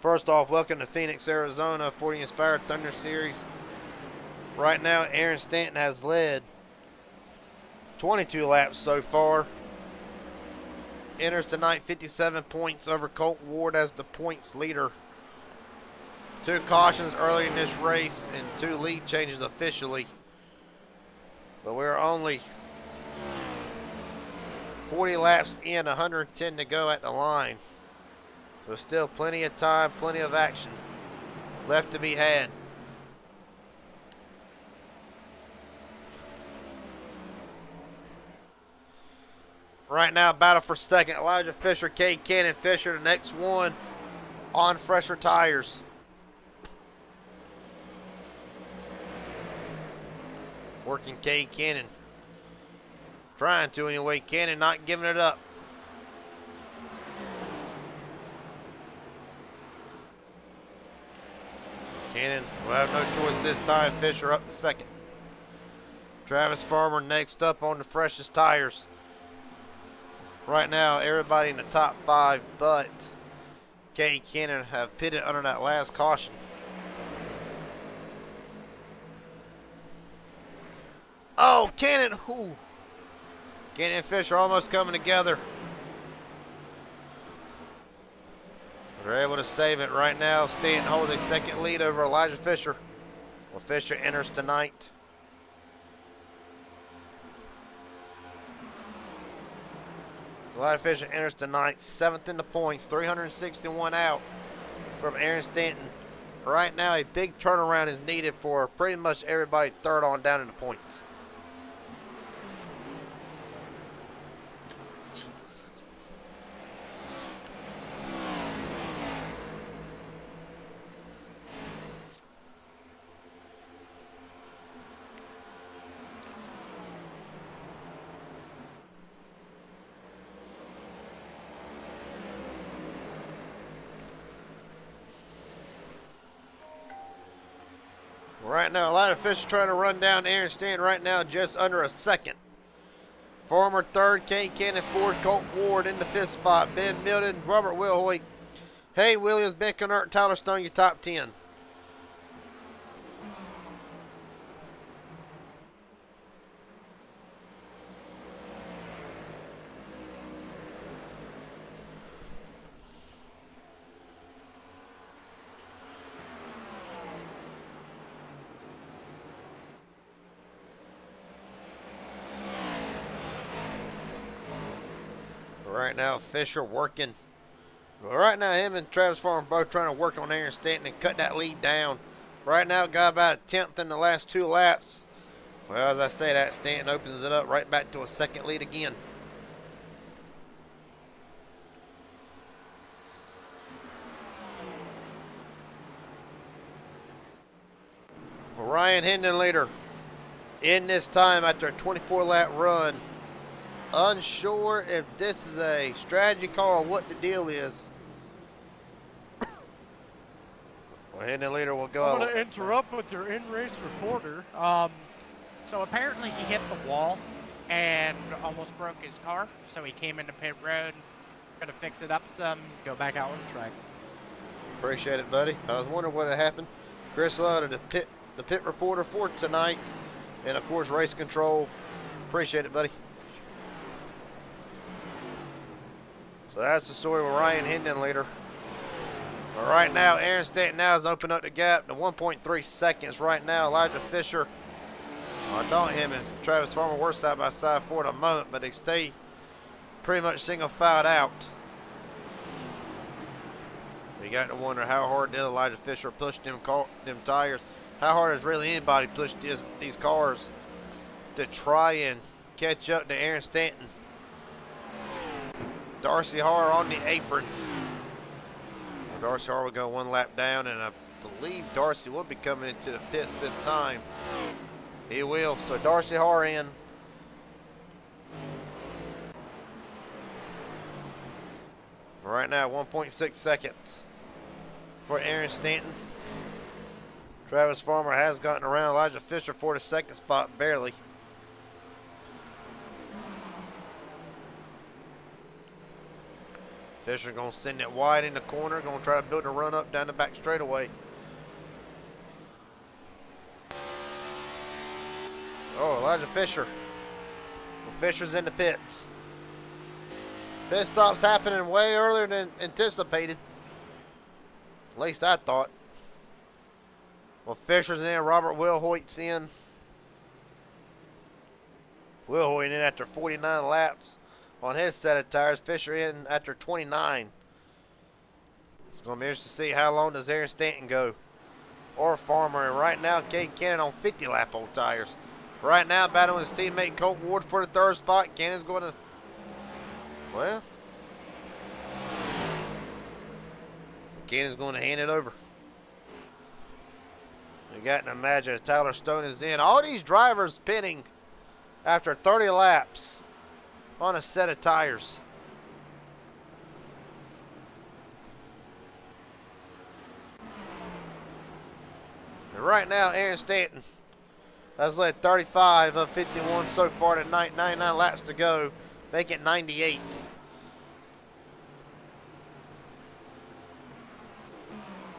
first off, welcome to Phoenix, Arizona for the Inspired Thunder Series. Right now, Aaron Stanton has led 22 laps so far. Enters tonight 57 points over Colton Ward as the points leader. 2 cautions early in this race and 2 lead changes officially. But we're only 40 laps in, 110 to go at the line. So still plenty of time, plenty of action left to be had. Right now, battle for second. Elijah Fisher, Cade Cannon. Fisher, the next one on fresher tires. Working Cade Cannon. Trying to anyway. Cannon not giving it up. Cannon will have no choice this time. Fisher up to second. Travis Farmer next up on the freshest tires. Right now, everybody in the top 5 but Cade Cannon have pitted under that last caution. Oh, Cannon! Ooh. Cannon and Fisher almost coming together. They're able to save it right now. Stanton holds a second lead over Elijah Fisher. Well, Fisher enters tonight. Elijah Fisher enters tonight 7th in the points, 361 out from Aaron Stanton. Right now, a big turnaround is needed for pretty much everybody third on down in the points. Jesus. Right now, Elijah Fisher trying to run down Aaron Stanton right now, just under a second. Former third, Cade Cannon fourth, Colton Ward in the 5th spot. Ben Milton, Robert Wilhoit, Hayden Williams, Ben Kennert, Tyler Stone, your top 10. Right now, Fisher working. Well, right now, him and Travis Farmer both trying to work on Aaron Stanton and cut that lead down. Right now, got about a 10th in the last 2 laps. Well, as I say that, Stanton opens it up right back to a second lead again. Well, Ryan Hendon leader in this time after a 24-lap run. Unsure if this is a strategy call or what the deal is. Well, Hendon leader will go. I'm going to interrupt with your in-race reporter. So apparently he hit the wall and almost broke his car. So he came into pit road, going to fix it up some, go back out on the track. Appreciate it, buddy. I was wondering what had happened. Chris Lund, the pit reporter for tonight, and of course race control. Appreciate it, buddy. So that's the story with Ryan Hendon later. But right now, Aaron Stanton now has opened up the gap to 1.3 seconds. Right now, Elijah Fisher, I thought him and Travis Farmer were side by side for the moment, but they stay pretty much single filed out. You got to wonder how hard did Elijah Fisher push them tires? How hard has really anybody pushed these cars to try and catch up to Aaron Stanton? Darcy Harr on the apron. Well, Darcy Harr will go one lap down, and I believe Darcy will be coming into the pits this time. He will. So Darcy Harr in. Right now, 1.6 seconds for Aaron Stanton. Travis Farmer has gotten around Elijah Fisher for the second spot, barely. Fisher gonna send it wide in the corner, gonna try to build a run up down the back straightaway. Oh, Elijah Fisher. Well, Fisher's in the pits. Pit stop's happening way earlier than anticipated. At least I thought. Well, Fisher's in, Robert Wilhoit's in. Wilhoit in after 49 laps on his set of tires. Fisher in after 29. It's going to be interesting to see how long does Aaron Stanton go. Or Farmer. And right now, Cade Cannon on 50-lap old tires. Right now, battling his teammate Colt Ward for the third spot. Cannon's going to, well, Cannon's going to hand it over. You got to imagine Tyler Stone is in. All these drivers pinning after 30 laps on a set of tires. And right now, Aaron Stanton has led 35 of 51 so far tonight. 99 laps to go. Make it 98.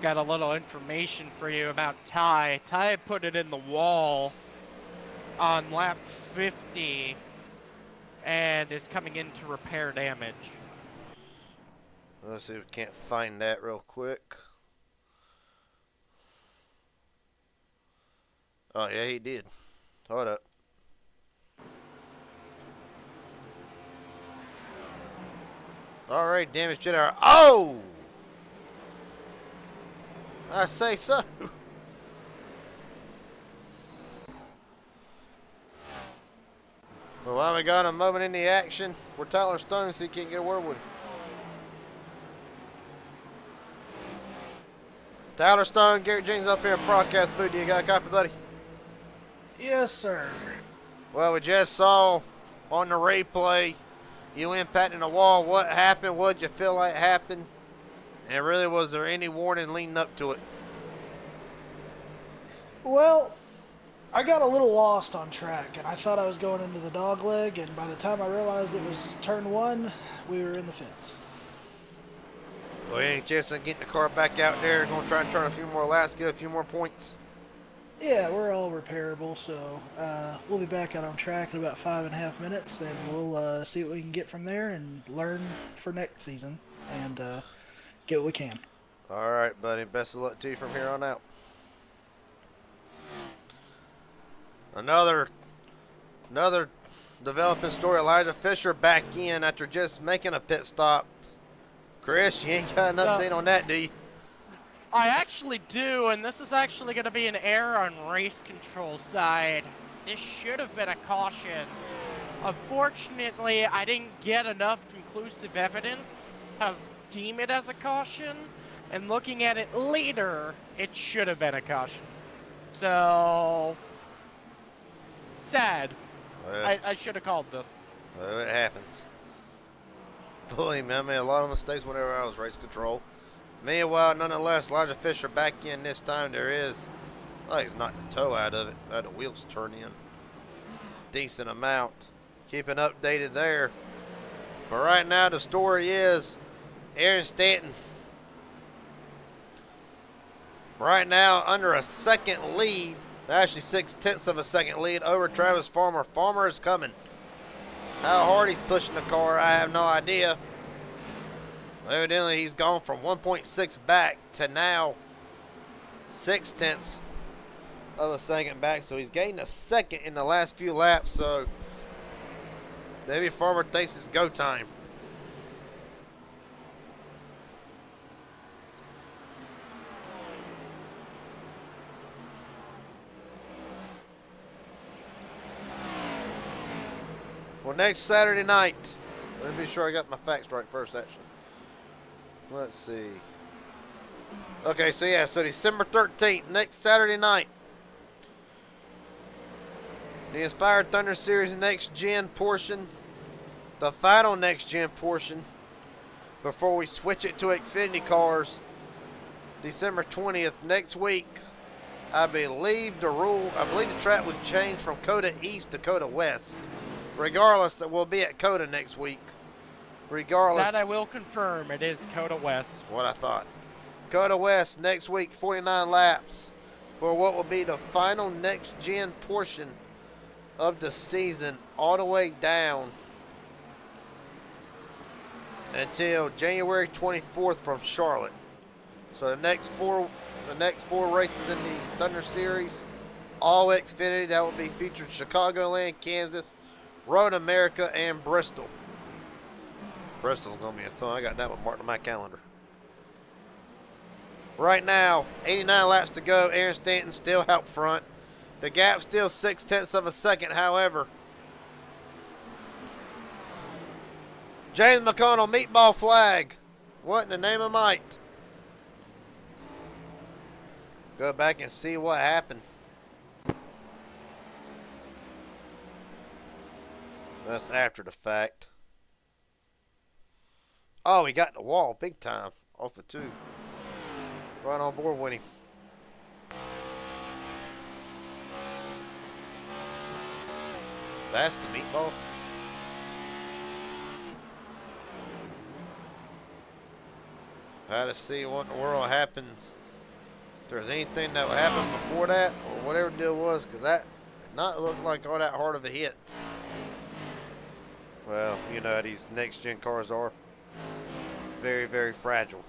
Got a little information for you about Ty. Ty put it in the wall on lap 50 and is coming in to repair damage. Let's see if we can't find that real quick. Oh, yeah, he did. Hold up. All right, damage generator. Oh! I say so. Well, while we got a moment in the action for Tyler Stone, so he can't get a word with him. Tyler Stone, Garrett Jenkins up here in broadcast booth. You got a copy, buddy? Yes, sir. Well, we just saw on the replay you impacting the wall. What happened? What did you feel like happened? And really, was there any warning leading up to it? Well, I got a little lost on track, and I thought I was going into the dog leg, and by the time I realized it was turn one, we were in the fence. Well, any chance of getting the car back out there? Going to try and turn a few more laps, get a few more points? Yeah, we're all repairable, so we'll be back out on track in about 5.5 minutes, and we'll see what we can get from there and learn for next season and get what we can. All right, buddy. Best of luck to you from here on out. Another developing story. Elijah Fisher back in after just making a pit stop. Chris, you ain't got an update on that, do you? I actually do, and this is actually going to be an error on race control side. This should have been a caution. Unfortunately, I didn't get enough conclusive evidence to deem it as a caution, and looking at it later, it should have been a caution. So, sad. I should have called this. Well, it happens. Believe me, I made a lot of mistakes whenever I was race control. Meanwhile, nonetheless, Elijah Fisher back in this time. There is, I think he's knocked the toe out of it. Had the wheels turn in. Decent amount. Keeping updated there. But right now, the story is Aaron Stanton Right now, under a second lead, actually 6/10 of a second lead over Travis Farmer. Farmer is coming. How hard he's pushing the car, I have no idea. Evidently, he's gone from 1.6 back to now 6/10 of a second back. So he's gained a second in the last few laps. So maybe Farmer thinks it's go time. Well, next Saturday night, let me be sure I got my facts right first, actually. Let's see. Okay, so yeah, so December 13th, next Saturday night. The Inspired Thunder Series Next Gen portion, the final Next Gen portion, before we switch it to Xfinity cars, December 20th, next week. I believe the track would change from Coda East to Coda West. Regardless, we'll be at Coda next week. Regardless. That I will confirm, it is Coda West. That's what I thought. Coda West next week, 49 laps for what will be the final Next Gen portion of the season, all the way down until January 24th from Charlotte. So the next four races in the Thunder Series, all Xfinity, that will be featured Chicagoland, Kansas, Road America, and Bristol. Bristol's going to be fun. I got that one marked on my calendar. Right now, 89 laps to go. Aaron Stanton still out front. The gap still 6/10 of a second, however. James McConnell, meatball flag. What in the name of might? Go back and see what happened. That's after the fact. Oh, he got the wall big time. Off of 2. Right on board with him. That's the meatball. How to see what in the world happens. If there's anything that would happen before that, or whatever the deal was, because that did not look like all that hard of a hit. Well, you know how these next gen cars are. Very, very fragile.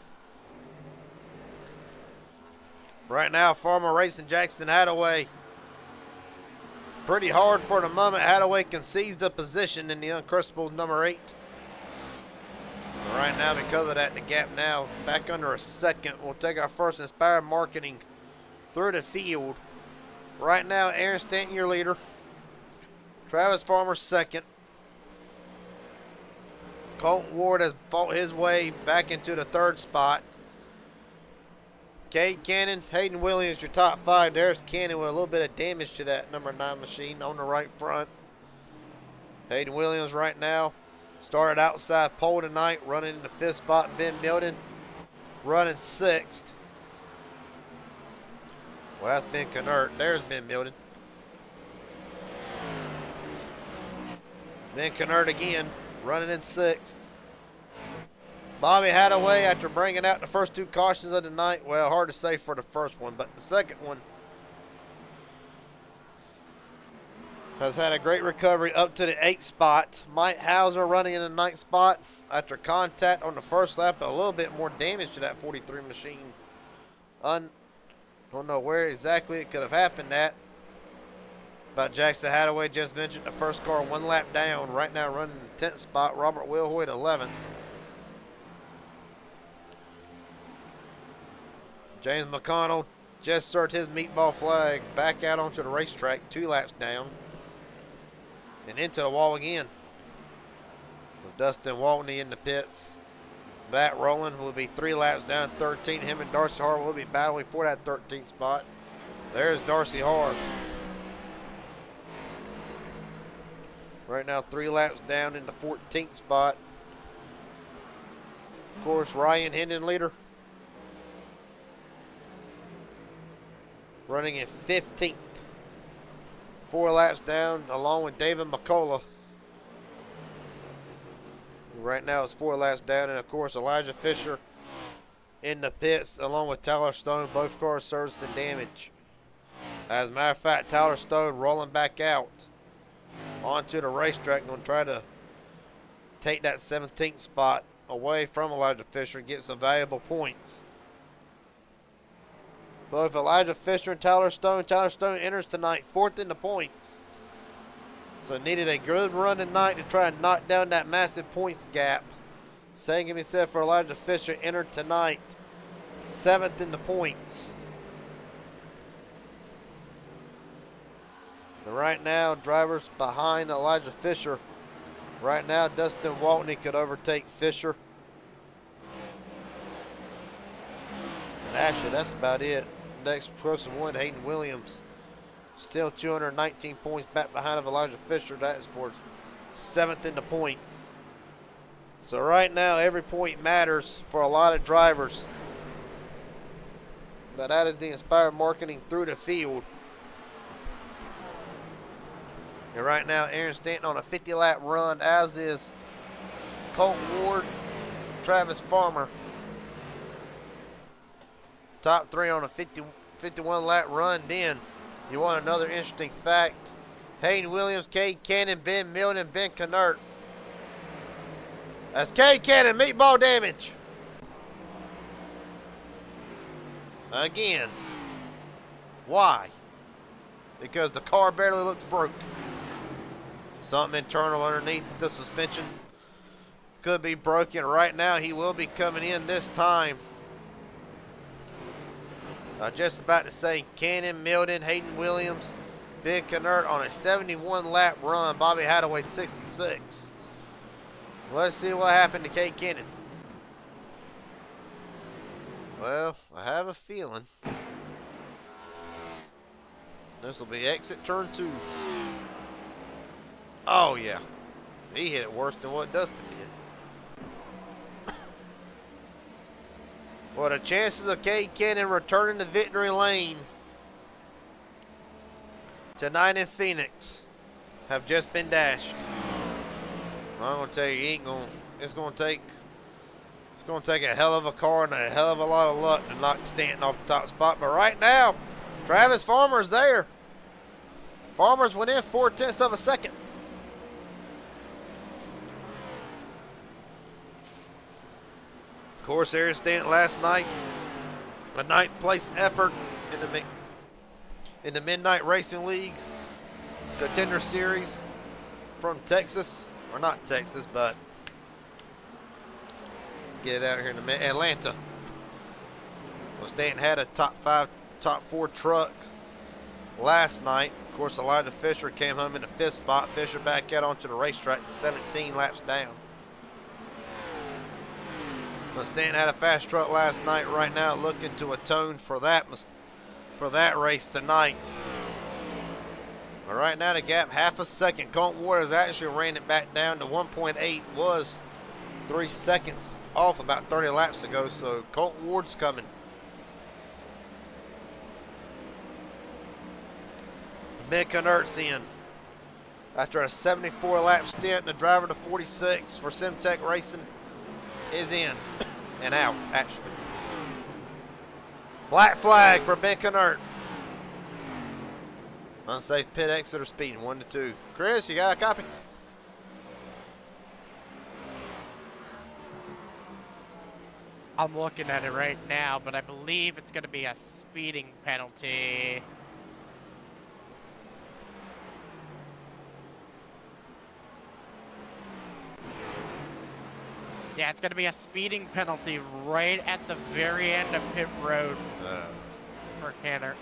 Right now, Farmer racing Jackson Hadaway. Pretty hard for the moment. Hadaway concedes the position in the Uncrustables number 8. Right now, because of that, the gap now back under a second. We'll take our first Inspired Marketing through the field. Right now, Aaron Stanton, your leader. Travis Farmer, second. Colton Ward has fought his way back into the 3rd spot. Cade Cannon, Hayden Williams, your top 5. There's Cannon with a little bit of damage to that number 9 machine on the right front. Hayden Williams right now started outside pole tonight, running in the 5th spot. Ben Milton running 6th. Well, that's Ben Kennert. There's Ben Milton. Ben Kennert again, running in 6th. Bobby Hadaway, after bringing out the first 2 cautions of the night, well, hard to say for the first one, but the second one has had a great recovery up to the 8th spot. Mike Hauser running in the 9th spot after contact on the first lap, but a little bit more damage to that 43 machine. Don't know where exactly it could have happened at. But Jackson Hadaway just mentioned the first car 1 lap down. Right now running in the 10th spot. Robert Wilhoit 11th. James McConnell just served his meatball flag back out onto the racetrack, 2 laps down. And into the wall again. With Dustin Waltney in the pits. Matt Rowland will be 3 laps down, 13. Him and Darcy Hart will be battling for that 13th spot. There's Darcy Hart. Right now, 3 laps down in the 14th spot. Of course, Ryan Hendon leader. Running in 15th. 4 laps down, along with David McCullough. Right now, it's 4 laps down, and of course, Elijah Fisher in the pits along with Tyler Stone, both cars servicing damage. As a matter of fact, Tyler Stone rolling back out onto the racetrack, going to try to take that 17th spot away from Elijah Fisher and get some valuable points. Both Elijah Fisher and Tyler Stone enters tonight 4th in the points. So needed a good run tonight to try and knock down that massive points gap. Same can be said for Elijah Fisher, entered tonight 7th in the points. And right now, drivers behind Elijah Fisher. Right now, Dustin Waltney could overtake Fisher. And actually, that's about it. Next person won, Hayden Williams. Still 219 points back behind of Elijah Fisher. That is for 7th in the points. So right now, every point matters for a lot of drivers. But that is the Inspired Marketing through the field. And right now, Aaron Stanton on a 50-lap run, as is Colton Ward, Travis Farmer. Top 3 on a 51-lap run. Then, you want another interesting fact. Hayden Williams, Cade Cannon, Ben Milne, and Ben Knert. That's Cade Cannon, meatball damage. Again. Why? Because the car barely looks broke. Something internal underneath the suspension could be broken. Right now, he will be coming in this time. Just about to say Cannon, Milden, Hayden Williams, Ben Knert on a 71-lap run. Bobby Hadaway 66. Let's see what happened to Cade Cannon. Well, I have a feeling this will be exit turn 2. Oh, yeah. He hit it worse than what Dustin did. Well, the chances of Cade Cannon returning to victory lane tonight in Phoenix have just been dashed. I'm going to tell you, it's going to take a hell of a car and a hell of a lot of luck to knock Stanton off the top spot. But right now, Travis Farmer's there. Farmer's within 4/10 of a second. Of course, Aaron Stanton last night, a 9th place effort in the Midnight Racing League Contender Series from Texas. Or not Texas, but get it out here in a minute. Atlanta. Well, Stanton had a top 4 truck last night. Of course, Elijah Fisher came home in the 5th spot. Fisher back out onto the racetrack, 17 laps down. Well, Stanton had a fast truck last night. Right now, looking to atone for that race tonight. But right now, the gap half a second. Colton Ward has actually ran it back down to 1.8. Was 3 seconds off about 30 laps ago. So Colton Ward's coming. Ben Knert's in. After a 74-lap stint, the driver to 46 for Simtech Racing is in and out, actually. Black flag for Ben Knert. Unsafe pit exit or speeding, 1-2. Chris, you got a copy? I'm looking at it right now, but I believe it's going to be a speeding penalty. Yeah, it's going to be a speeding penalty right at the very end of pit road for Canner.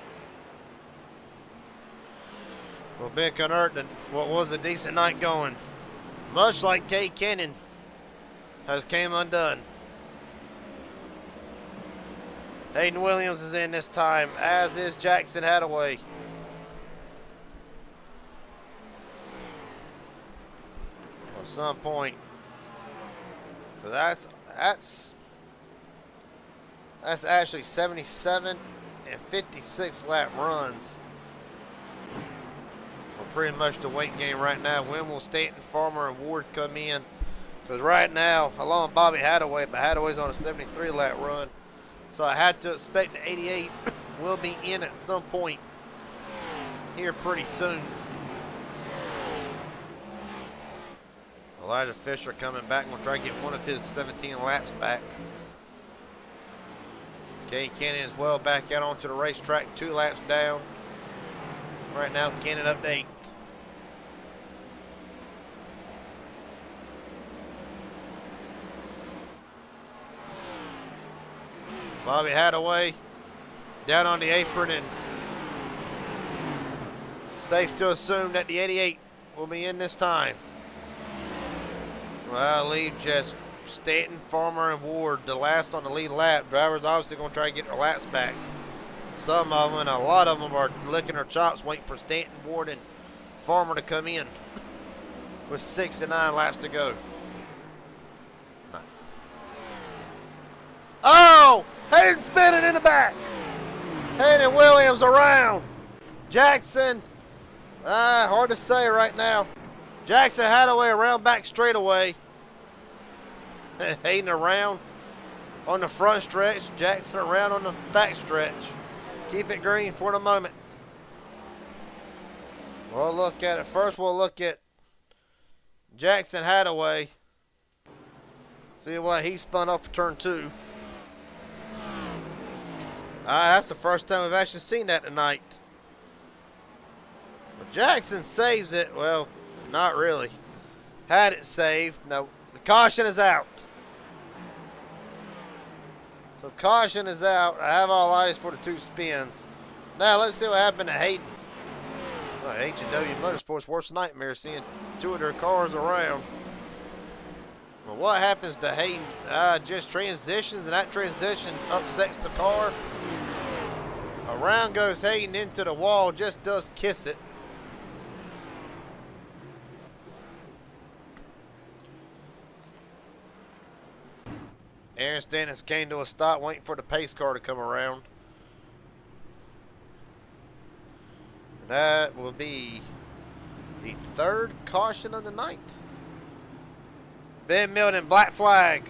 Well, Ben Knert, what was a decent night going, much like Cade Cannon, has came undone. Hayden Williams is in this time, as is Jackson Hadaway. At some point. So that's actually 77 and 56 lap runs. We're pretty much the weight game right now. When will Stanton, Farmer, and Ward come in? Because right now, along with Bobby Hadaway, but Hadaway's on a 73 lap run. So I had to expect the 88 will be in at some point here pretty soon. Elijah Fisher coming back. We'll try to get one of his 17 laps back. Kay Cannon as well back out onto the racetrack, 2 laps down. Right now, Cannon up to 8th. Bobby Hadaway down on the apron, and safe to assume that the 88 will be in this time. Well, I leave just Stanton, Farmer, and Ward the last on the lead lap. Drivers obviously going to try to get their laps back. Some of them, and a lot of them, are licking their chops waiting for Stanton, Ward, and Farmer to come in with 69 laps to go. Nice. Oh! Hayden spinning in the back. Hayden Williams around. Jackson, hard to say right now. Jackson Hadaway around back straightaway. Hayden around on the front stretch. Jackson around on the back stretch. Keep it green for the moment. We'll look at it. First we'll look at Jackson Hadaway. See what he spun off of turn 2. That's the first time we've actually seen that tonight. Well, Jackson saves it. Well, not really. Had it saved. No, the caution is out. So caution is out. I have all eyes for the 2 spins. Now let's see what happened to Hayden. Well, H&W Motorsports' worst nightmare, seeing 2 of their cars around. Well, what happens to Hayden? Just transitions, and that transition upsets the car. Around goes Hayden into the wall, just does kiss it. Aaron Stannis came to a stop waiting for the pace car to come around. And that will be the 3rd caution of the night. Ben Milton, black flag.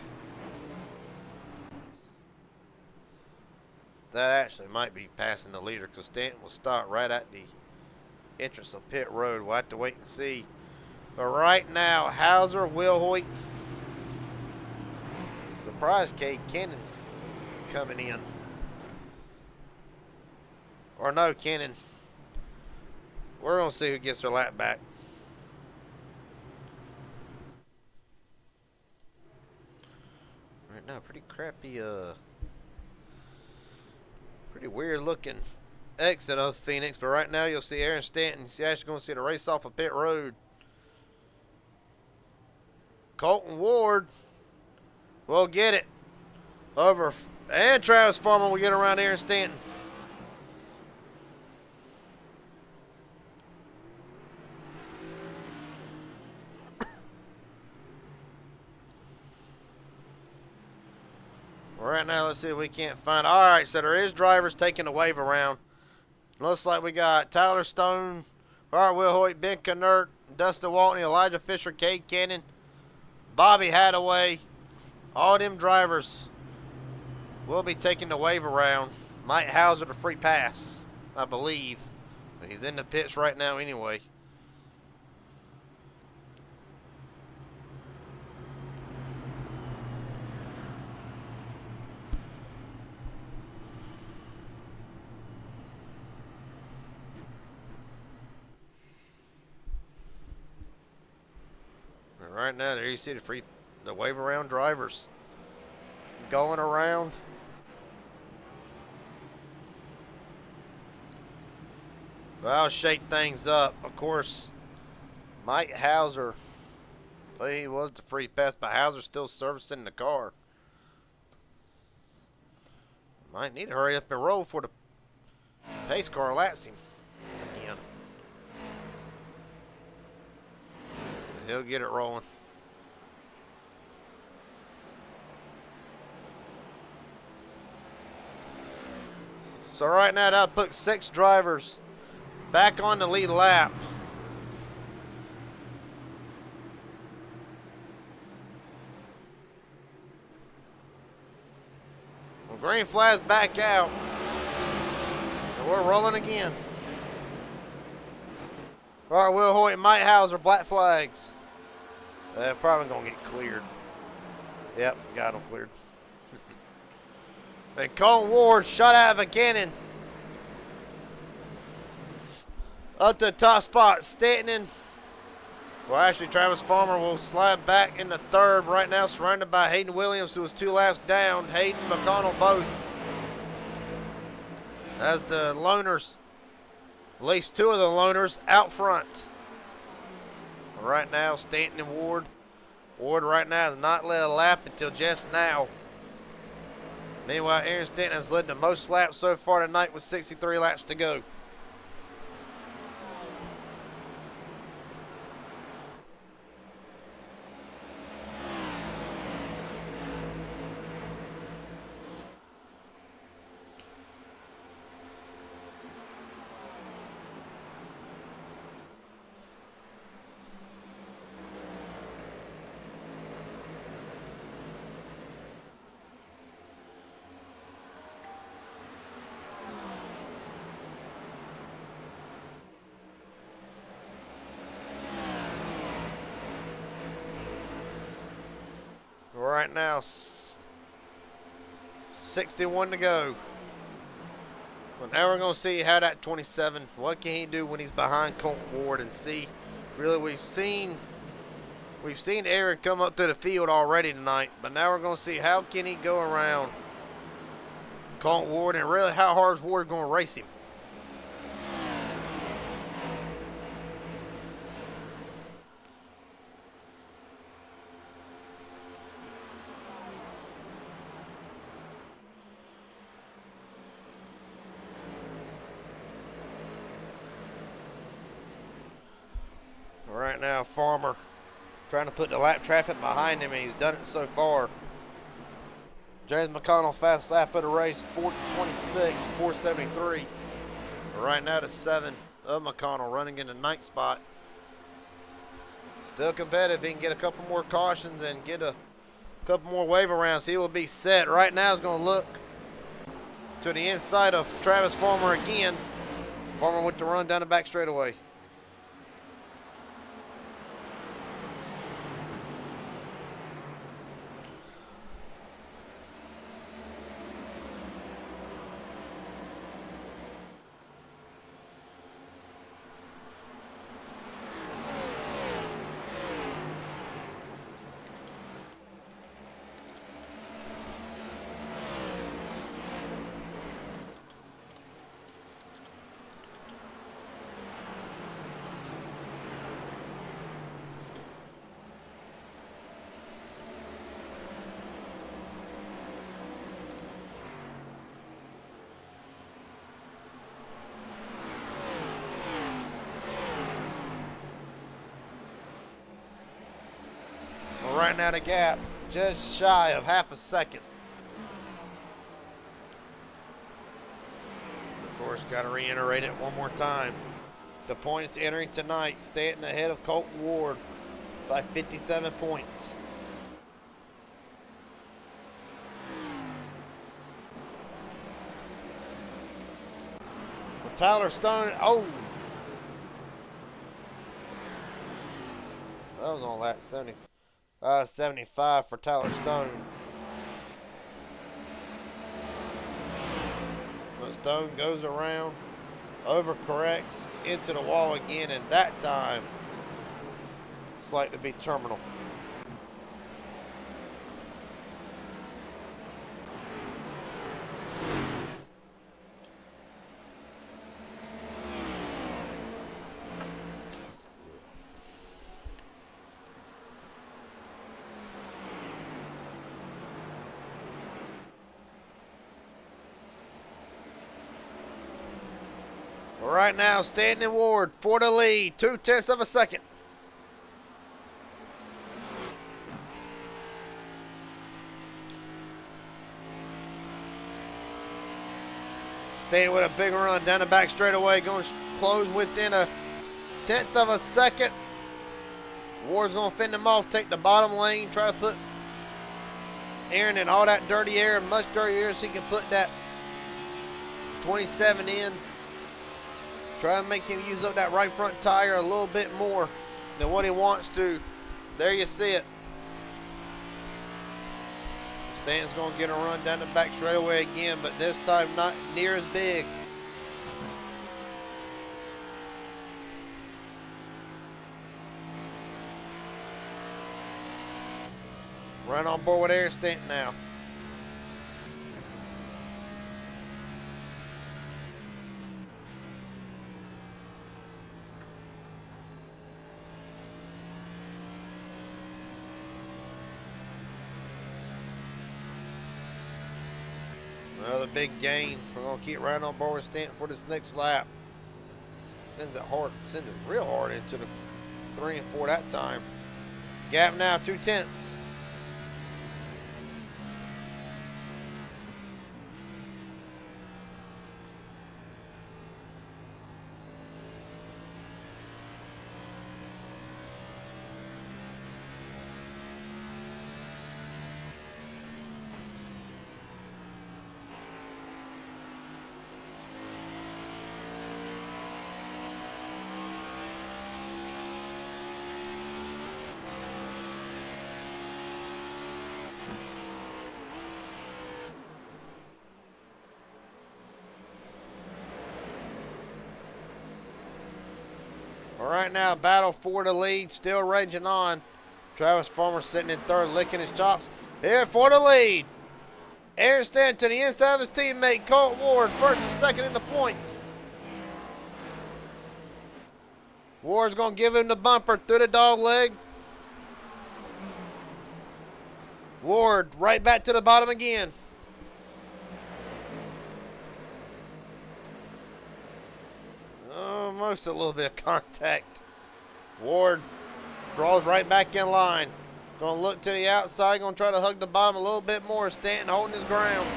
That actually might be passing the leader, because Stanton will start right at the entrance of pit road. We'll have to wait and see. But right now, Hauser, Will Hoyt. Surprise, Cade Cannon coming in. Or no, Cannon. We're going to see who gets their lap back. Right now, pretty crappy, pretty weird looking exit of Phoenix, but right now you'll see Aaron Stanton. He's actually going to see the race off of pit road. Colton Ward will get it over, and Travis Farmer will get around Aaron Stanton. Right now, let's see if we can't find. All right, so there is drivers taking the wave around. Looks like we got Tyler Stone, Will Hoyt, Ben Knert, Dustin Waltney, Elijah Fisher, Cade Cannon, Bobby Hadaway. All them drivers will be taking the wave around. Mike Hauser the free pass, I believe. But he's in the pits right now anyway. Right now, there you see the wave around drivers going around. Well, I'll shake things up. Of course, Mike Hauser, well, he was the free pass, but Hauser's still servicing the car. Might need to hurry up and roll for the pace car laps him again. He'll get it rolling. So right now that puts 6 drivers back on the lead lap. Well, green flag's back out. And we're rolling again. All right, Will Hoyt and Mike Hauser, black flags. They're probably going to get cleared. Yep, got them cleared. And Colton Ward shot out of a cannon. Up to the top spot, Stanton. Well, actually, Travis Farmer will slide back into third right now, surrounded by Hayden Williams, who was 2 laps down. Hayden, McConnell, both. As the loners, at least 2 of the loners, out front. Right now, Stanton and Ward. Ward right now has not led a lap until just now. Meanwhile, Aaron Stanton has led the most laps so far tonight with 63 laps to go. Right now, 61 to go. Well, now we're going to see how that 27, what can he do when he's behind Colton Ward, and see, really we've seen Aaron come up to the field already tonight, but now we're going to see how can he go around Colton Ward, and really how hard is Ward going to race him. Right now, Farmer trying to put the lap traffic behind him, and he's done it so far. James McConnell, fast lap of the race, 4:26, 4:73. Right now, the 7 of McConnell running in the 9th spot. Still competitive. He can get a couple more cautions and get a couple more wave arounds. He will be set. Right now, he's going to look to the inside of Travis Farmer again. Farmer with the run down the back straightaway. Right now the gap just shy of half a second. Of course, got to reiterate it one more time. The points entering tonight, Stanton ahead of Colton Ward by 57 points. For Tyler Stone, oh! That was on lap 75 for Tyler Stone. But Stone goes around, overcorrects into the wall again, and that time it's like to be terminal. Right now, Stanton and Ward for the lead, 0.2 of a second. Stanton with a big run down the back straightaway, going to close within 1/10 of a second. Ward's going to fend him off, take the bottom lane, try to put Aaron in all that dirty air, much dirty air, so he can put that 27 in. Try and make him use up that right front tire a little bit more than what he wants to. There you see it. Stanton's going to get a run down the back straightaway again, but this time not near as big. Run on board with Aaron Stanton now. Another big gain. We're going to keep riding on board with Stanton for this next lap. Sends it real hard into the 3 and 4 that time. Gap now 2/10. Right now, battle for the lead, still raging on. Travis Farmer sitting in third, licking his chops. Here for the lead. Aaron Stanton to the inside of his teammate, Colt Ward, first and second in the points. Ward's going to give him the bumper through the dog leg. Ward right back to the bottom again. Almost a little bit of contact. Ward draws right back in line. Going to look to the outside. Going to try to hug the bottom a little bit more. Stanton holding his ground.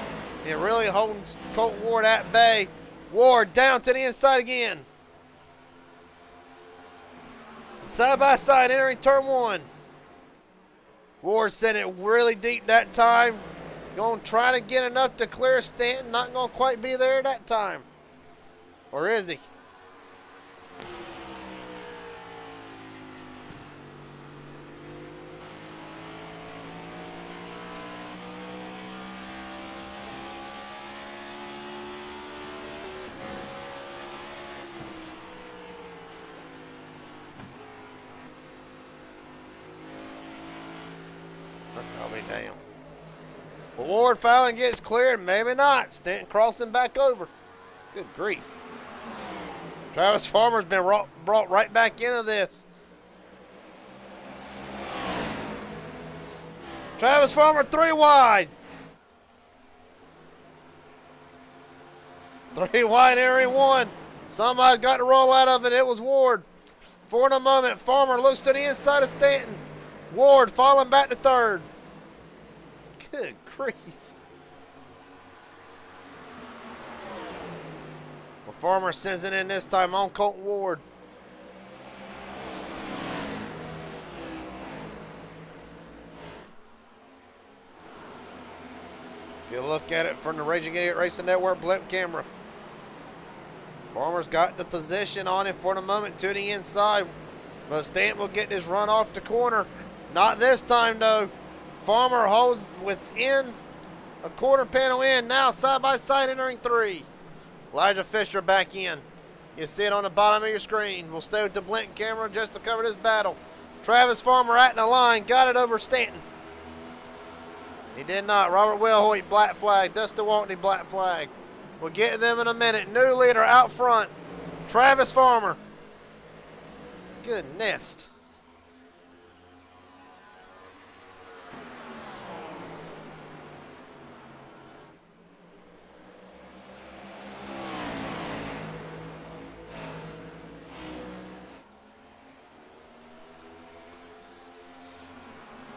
And really holding Colt Ward at bay. Ward down to the inside again. Side by side entering turn 1. Ward sent it really deep that time. Going to try to get enough to clear Stanton. Not going to quite be there that time. Or is he? I'll be damned. Well, Ward finally gets cleared. Maybe not. Stanton crossing back over. Good grief. Travis Farmer's been brought right back into this. Travis Farmer 3 wide. 3 wide, entering 1. Somebody got to roll out of it. It was Ward. For the moment, Farmer looks to the inside of Stanton. Ward falling back to third. Good grief. Well, Farmer sends it in this time on Colt Ward. You look at it from the Raging Idiot Racing Network blimp camera. Farmer's got the position on him for the moment to the inside. But Stanton will get this run off the corner. Not this time, though. Farmer holds within a quarter panel in. Now side by side entering 3. Elijah Fisher back in. You see it on the bottom of your screen. We'll stay with the blink camera just to cover this battle. Travis Farmer at the line. Got it over Stanton. He did not. Robert Wellhoyt, black flag. Dustin Waltney, black flag. We'll get to them in a minute. New leader out front. Travis Farmer. Goodness.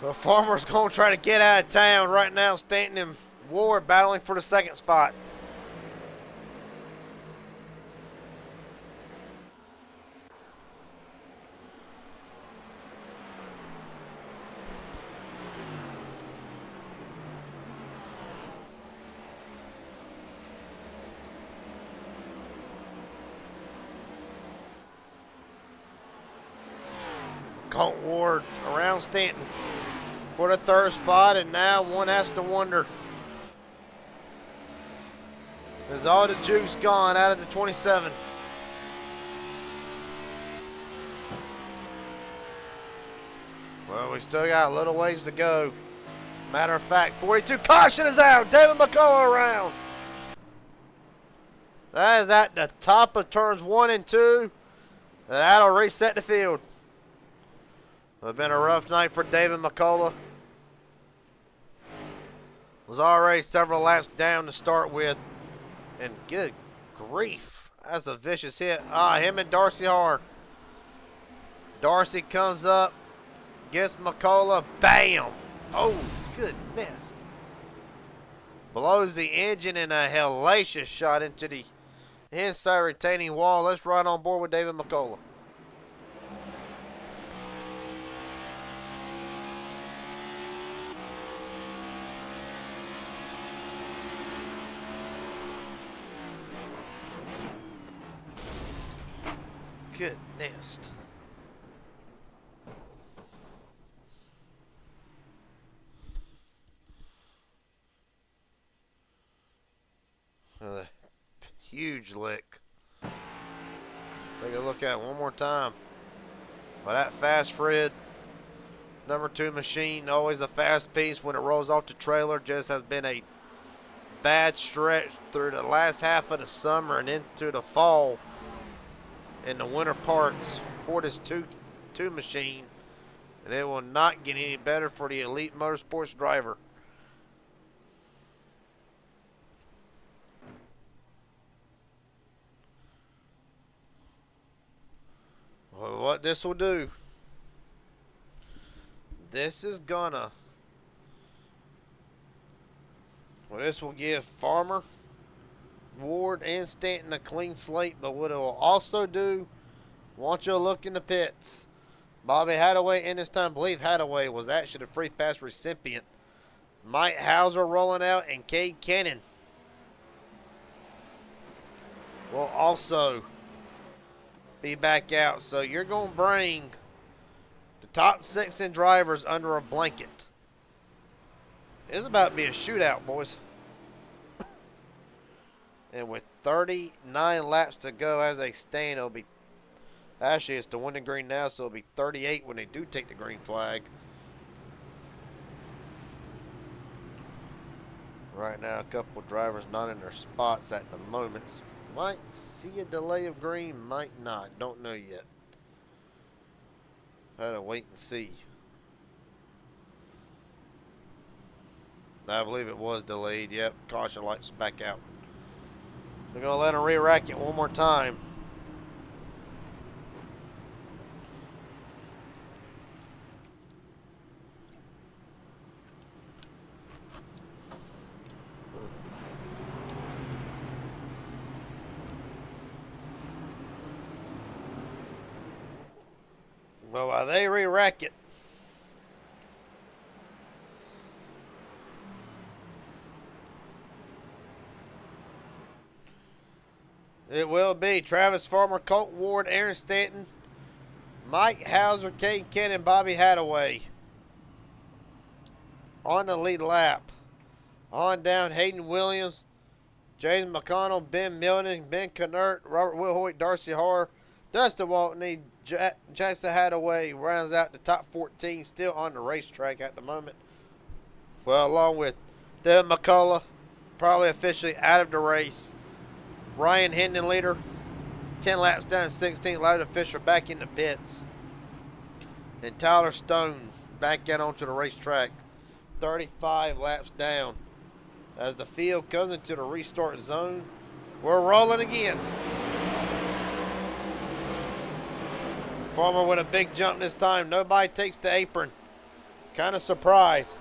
The Farmer's going to try to get out of town right now. Stanton and Ward battling for the second spot. Colton Ward around Stanton for the third spot, and now one has to wonder, is all the juice gone out of the 27? Well, we still got a little ways to go. Matter of fact, 42 caution is out. David McCullough around. That is at the top of turns 1 and 2. And that'll reset the field. It's been a rough night for David McCullough. Was already several laps down to start with. And good grief. That's a vicious hit. Him and Darcy Har. Darcy comes up. Gets McCullough. Bam. Oh, goodness. Blows the engine in a hellacious shot into the inside retaining wall. Let's ride on board with David McCullough. Goodness. Huge lick. Take a look at it one more time. By that fast Fred, number 2 machine, always a fast piece when it rolls off the trailer. Just has been a bad stretch through the last half of the summer and into the fall in the winter parts for this two machine. And it will not get any better for the Elite Motorsports driver. Well, what this will do, this is gonna, well, this will give Farmer, Ward, and Stanton a clean slate, but what it will also do, I want you to look in the pits. Bobby Hadaway, in this time, I believe Hadaway was actually the free pass recipient. Mike Hauser rolling out, and Cade Cannon will also be back out. So you're going to bring the top 6 in drivers under a blanket. It's about to be a shootout, boys. And with 39 laps to go as they stand, it'll be, actually it's the winning green now, so it'll be 38 when they do take the green flag. Right now, a couple of drivers not in their spots at the moment. Might see a delay of green, might not. Don't know yet. Gotta wait and see. I believe it was delayed. Yep, caution lights back out. We're gonna let them re-rack it one more time. Well, while they re-rack it, it will be Travis Farmer, Colt Ward, Aaron Stanton, Mike Hauser, Cade Cannon, Bobby Hadaway on the lead lap. On down, Hayden Williams, James McConnell, Ben Milton, Ben Knert, Robert Wilhoit, Darcy Har, Dustin Waltney, Jackson Hadaway rounds out the top 14, still on the racetrack at the moment. Well, along with Devin McCullough, probably officially out of the race. Ryan Hendon leader, 10 laps down, 16. Loudon Fisher back in the pits. And Tyler Stone back out onto the racetrack, 35 laps down. As the field comes into the restart zone, we're rolling again. Farmer with a big jump this time. Nobody takes the apron. Kind of surprised.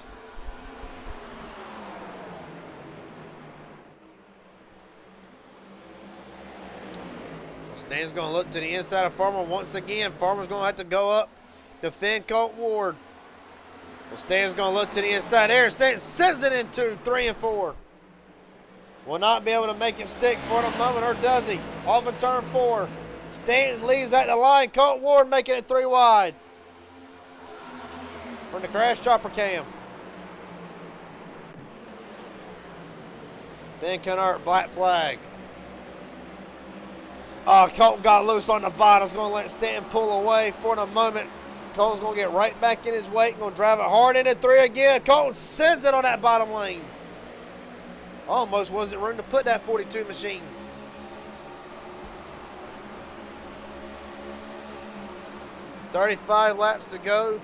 Stan's going to look to the inside of Farmer once again. Farmer's going to have to go up, defend Colt Ward. Well, Stan's going to look to the inside. Aaron Stanton sends it into 3 and 4. Will not be able to make it stick for the moment, or does he? Off of turn 4. Stanton leaves at the line. Colt Ward making it 3 wide. From the crash chopper cam. Then Kennard, black flag. Oh, Colton got loose on the bottom. He's going to let Stanton pull away for a moment. Colton's going to get right back in his weight. Going to drive it hard into 3 again. Colton sends it on that bottom lane. Almost wasn't room to put that 42 machine. "35 laps to go.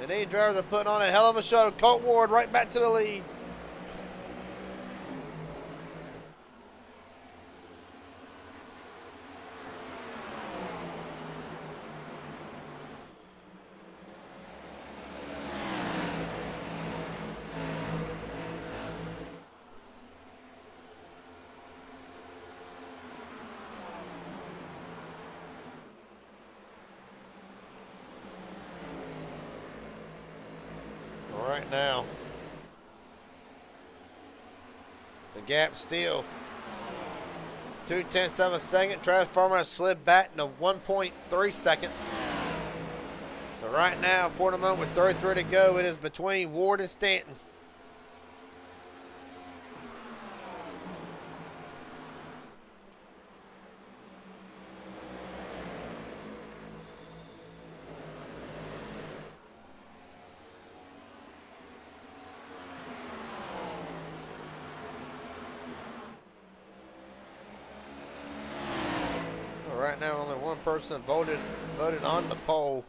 And these drivers are putting on a hell of a show. Colt Ward right back to the lead. Right now, the gap still 2/10 of a second. Travis Farmer has slid back into 1.3 seconds. So right now, for the moment with 33 to go, it is between Ward and Stanton. Right now, only one person voted on the poll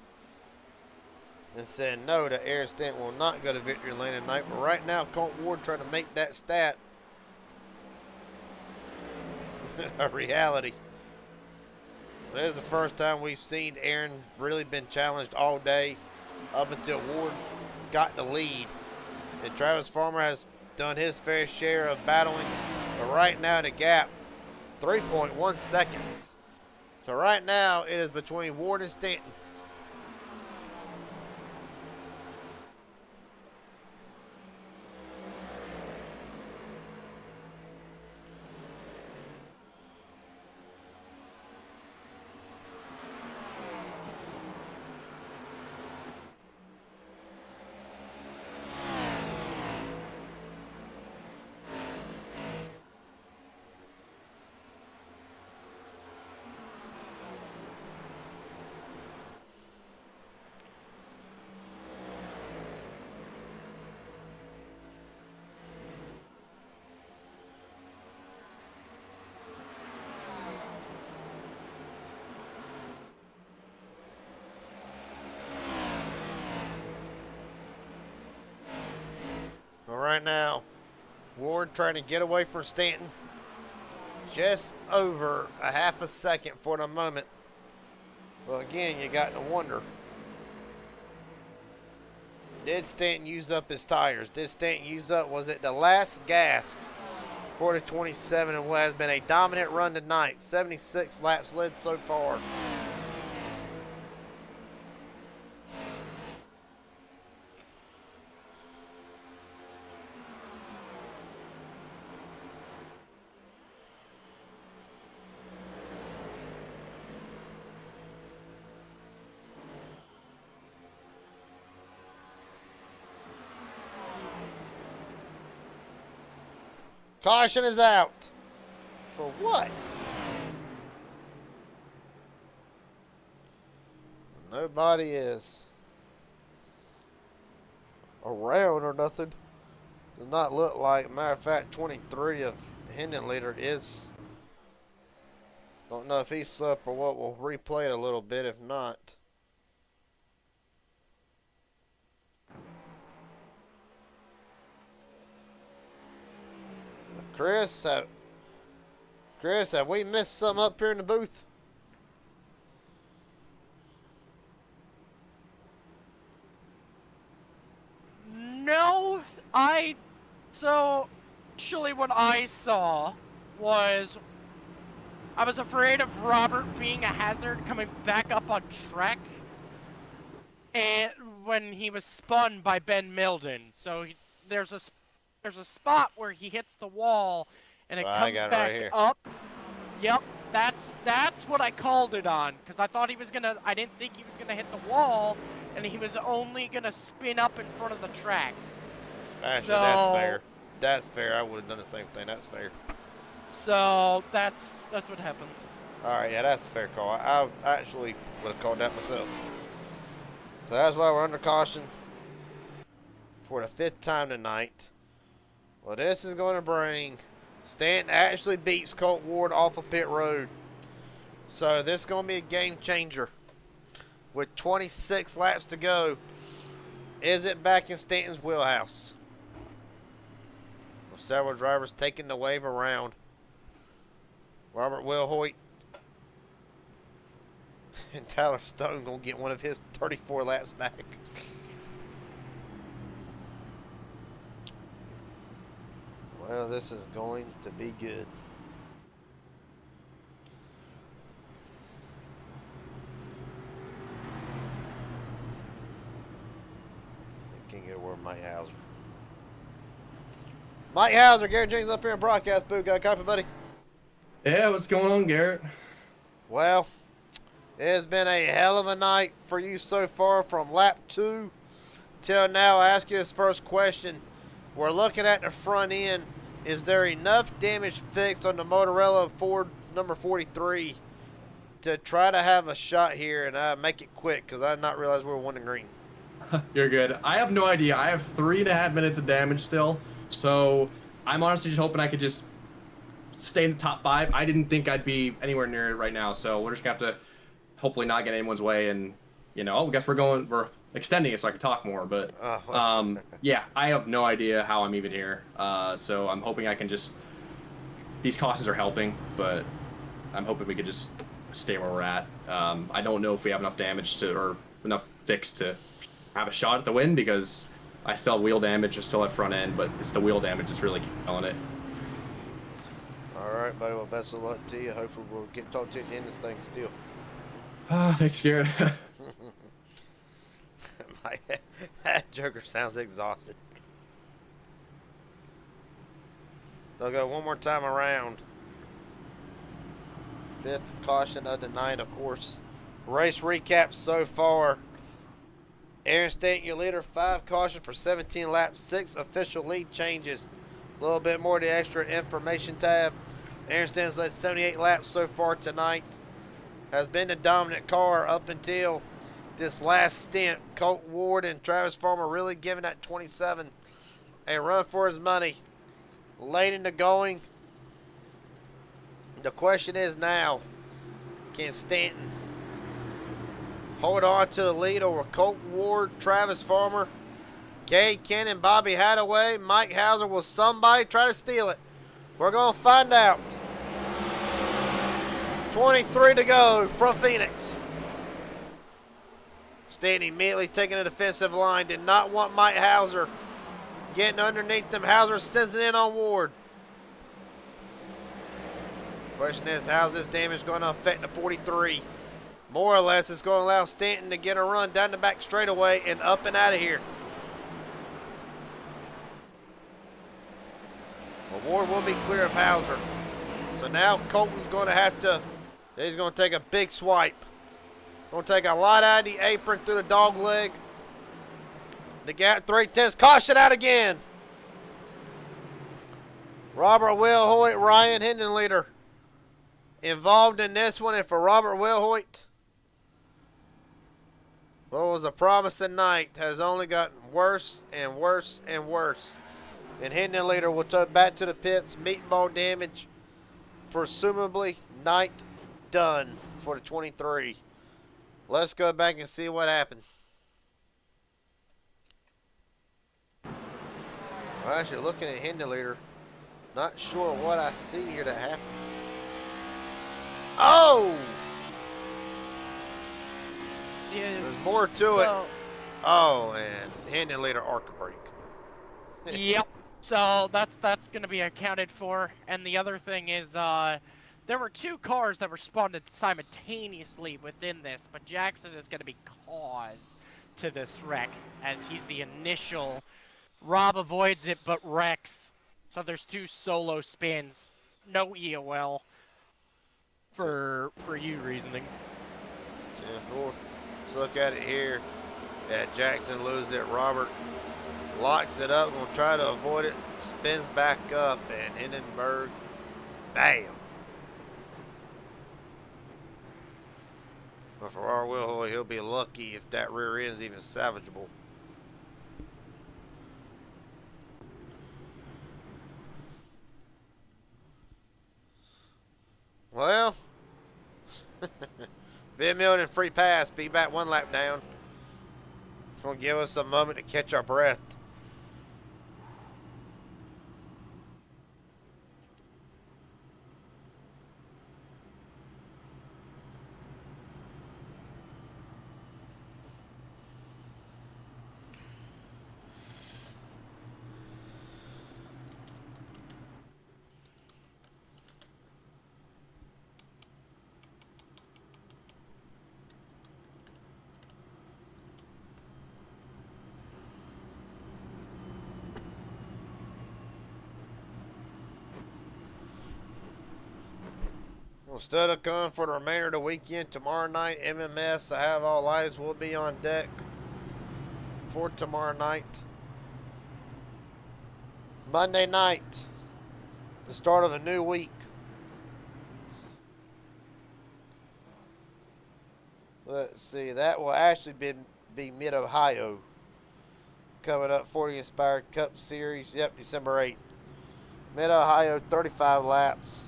and said no to Aaron Stanton will not go to victory lane tonight. But right now, Colt Ward trying to make that stat a reality. This is the first time we've seen Aaron really been challenged all day up until Ward got the lead. And Travis Farmer has done his fair share of battling. But right now, the gap, 3.1 seconds. So right now, it is between Ward and Stanton. Right now, Ward trying to get away from Stanton. Just over a half a second for the moment. Well, again, you got to wonder, did Stanton use up his tires? Did Stanton use up, was it the last gasp for the 27 and what has been a dominant run tonight? 76 laps led so far. Caution is out. For what? Nobody is around or nothing. Does not look like. Matter of fact, 23 of Hendon leader is. Don't know if he slept or what. We'll replay it a little bit if not. Chris, have we missed something up here in the booth? No, so actually what I saw was I was afraid of Robert being a hazard coming back up on track and when he was spun by Ben Milden. So there's a spot where he hits the wall and it comes back right up. Yep, that's what I called it on because I thought he was gonna. I didn't think he was gonna hit the wall, and he was only gonna spin up in front of the track. Actually, that's fair. That's fair. I would have done the same thing. That's fair. So that's what happened. All right, yeah, that's a fair call. I actually would have called that myself. So that's why we're under caution for the 5th time tonight. Well, this is going to bring Stanton actually beats Colt Ward off of pit road. So this is going to be a game changer. With 26 laps to go, is it back in Stanton's wheelhouse? Well, several drivers taking the wave around. Robert Wilhoit and Tyler Stone going to get one of his 34 laps back. Well, this is going to be good. I can't get a word from Mike Hauser. Mike Hauser, Garrett James up here in broadcast booth. Got a copy, buddy? Yeah, what's going on, Garrett? Well, it has been a hell of a night for you so far from lap 2 till now. I ask you this first question. We're looking at the front end. Is there enough damage fixed on the Motorella Ford number 43 to try to have a shot here and make it quick? Because I did not realize we were 1 and green. You're good. I have no idea. I have 3.5 minutes of damage still, so I'm honestly just hoping I could just stay in the top 5. I didn't think I'd be anywhere near it right now, so we're just gonna have to hopefully not get anyone's way, and I guess we're extending it so I can talk more, but yeah, I have no idea how I'm even here, so I'm hoping I can just, these cautions are helping, but I'm hoping we could just stay where we're at. I don't know if we have enough damage or enough fix to have a shot at the win, because I still have wheel damage, I still have front end, but it's the wheel damage that's really killing it. All right, buddy. Well, best of luck to you. Hopefully we'll get to talk to you at the end of this thing still. Thanks, Garrett. That Joker sounds exhausted. They'll go one more time around. 5th caution of the night, of course. Race recap so far. Aaron Stanton, your leader, 5 cautions for 17 laps, 6 official lead changes. A little bit more of the extra information tab. Aaron Stanton's led 78 laps so far tonight. Has been the dominant car up until this last stint. Colt Ward and Travis Farmer really giving that 27 a run for his money. Late in the going. The question is now, can Stanton hold on to the lead over Colt Ward, Travis Farmer, Gay Cannon, Bobby Hadaway, Mike Hauser? Will somebody try to steal it? We're going to find out. 23 to go from Phoenix. Stanton immediately taking a defensive line. Did not want Mike Hauser getting underneath them. Hauser sends it in on Ward. Question is, how's this damage going to affect the 43? More or less, it's going to allow Stanton to get a run down the back straightaway and up and out of here. Well, Ward will be clear of Hauser. So now Colton's going to have to, he's going to take a big swipe. Going to take a lot out of the apron through the dog leg. The gap 310s, caution out again. Robert Wilhoit, Ryan Hindenleader involved in this one, and for Robert Wilhoit, what was a promising night has only gotten worse and worse and worse. And Hindenleader will turn back to the pits, meatball damage, presumably night done for the 23. Let's go back and see what happened. Well, actually, looking at Hindenleader, not sure what I see here that happens. Oh! Yeah, there's more to it. Oh, and Hindenleader arc brake. Yep. So that's going to be accounted for. And the other thing is, there were 2 cars that responded simultaneously within this, but Jackson is going to be cause to this wreck, as he's the initial. Rob avoids it, but wrecks. So there's 2 solo spins, no EOL for you reasonings. 10-4. Let's look at it here. Yeah, Jackson loses it. Robert locks it up. Gonna try to avoid it. Spins back up, and Hindenburg, bam. But for our Will, he'll be lucky if that rear end's even salvageable. Well, Ben Milton free pass. Be back 1 lap down. It's gonna give us a moment to catch our breath. We'll still come for the remainder of the weekend. Tomorrow night, MMS. I have all eyes will be on deck for tomorrow night. Monday night, the start of a new week. Let's see, that will actually be Mid-Ohio. Coming up, 40 Inspired Cup Series. Yep, December 8th. Mid-Ohio, 35 laps.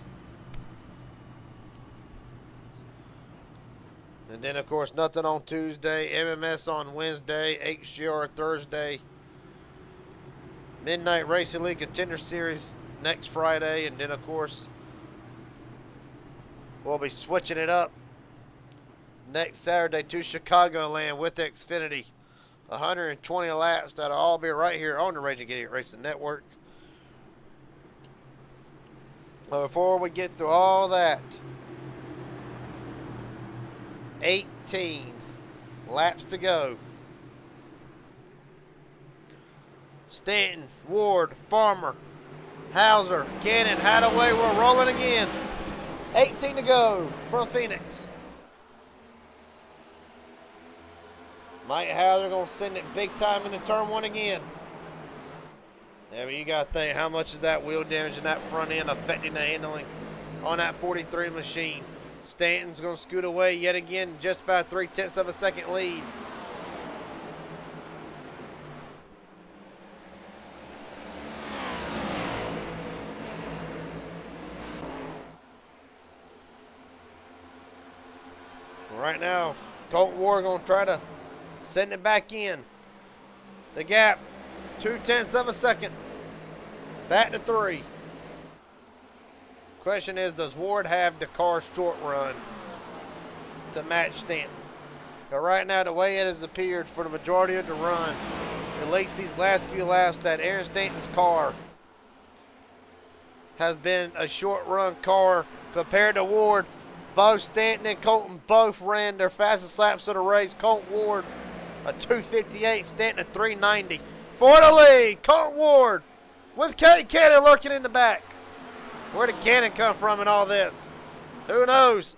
And then, of course, nothing on Tuesday. MMS on Wednesday. HGR Thursday. Midnight Racing League Contender Series next Friday. And then, of course, we'll be switching it up next Saturday to Chicagoland with Xfinity. 120 laps that'll all be right here on the Raging Idiot Racing Network. Before we get through all that, 18 laps to go. Stanton, Ward, Farmer, Hauser, Cannon, Hadaway, we're rolling again. 18 to go from Phoenix. Mike Hauser gonna send it big time into turn 1 again. Yeah, but you gotta think, how much is that wheel damage in that front end affecting the handling on that 43 machine? Stanton's going to scoot away yet again, just about 0.3 of a second lead. Right now, Colton Ward going to try to send it back in. The gap, 0.2 of a second. Back to 3. Question is, does Ward have the car short run to match Stanton? But right now, the way it has appeared for the majority of the run, at least these last few laps, that Aaron Stanton's car has been a short run car compared to Ward. Both Stanton and Colton both ran their fastest laps of the race. Colton Ward a 2:58, Stanton a 3:90. For the lead, Colton Ward with Cody Cannon lurking in the back. Where did Cannon come from in all this? Who knows?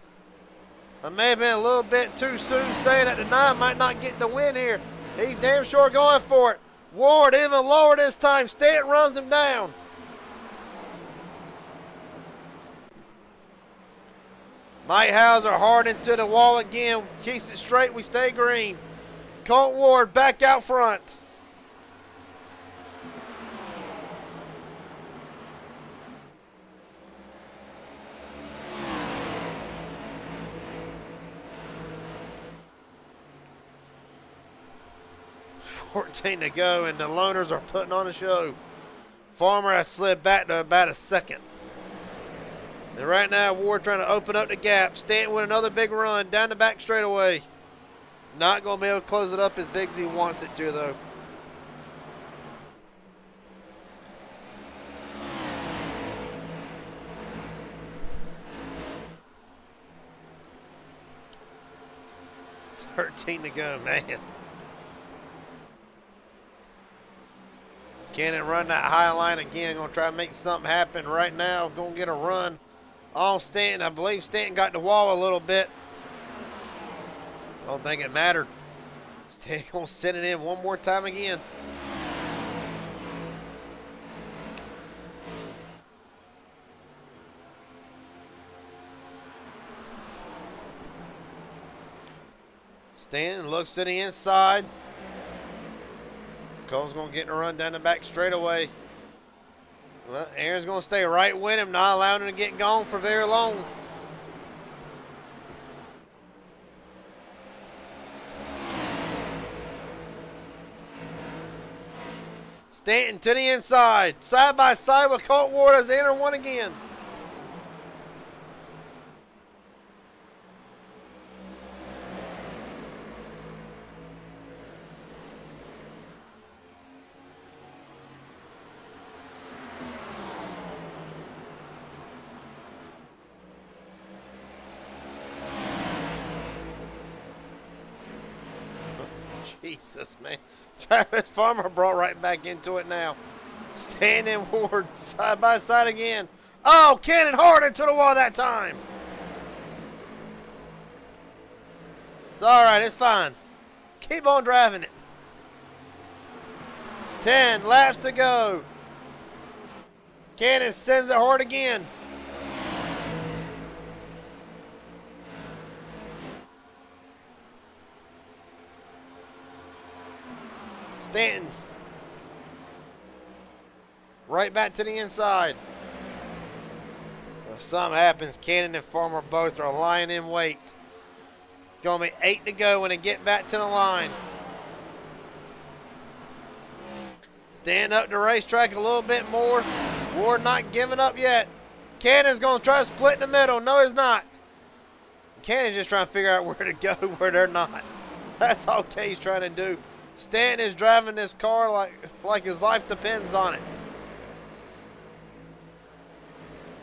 I may have been a little bit too soon saying that the 9 might not get the win here. He's damn sure going for it. Ward even lower this time. Stanton runs him down. Mike Hauser hard into the wall again. Keeps it straight. We stay green. Colton Ward back out front. $14 to go, and the Loners are putting on a show. Farmer has slid back to about a second. And right now, Ward trying to open up the gap. Stanton with another big run down the back straightaway. Not going to be able to close it up as big as he wants it to, though. $13 to go, man. Cannon run that high line again. Going to try to make something happen right now. Going to get a run on Stanton. I believe Stanton got the wall a little bit. I don't think it mattered. Stanton gonna send it in one more time again. Stanton looks to the inside. Cole's going to get in a run down the back straightaway. Well, Aaron's going to stay right with him, not allowing him to get gone for very long. Stanton to the inside. Side by side with Colt Ward as they enter one again. Jesus, man. Travis Farmer brought right back into it now. Stanton Ward side by side again. Oh, cannon hard into the wall that time. It's all right. It's fine. Keep on driving it. 10 laps to go. Cannon sends it hard again. Stanton. Right back to the inside. If something happens, Cannon and Farmer both are lying in wait. Gonna be 8 to go when they get back to the line. Stand up the racetrack a little bit more. Ward not giving up yet. Cannon's gonna try to split in the middle. No, he's not. Cannon's just trying to figure out where to go where they're not. That's all Kay's trying to do. Stanton is driving this car like his life depends on it.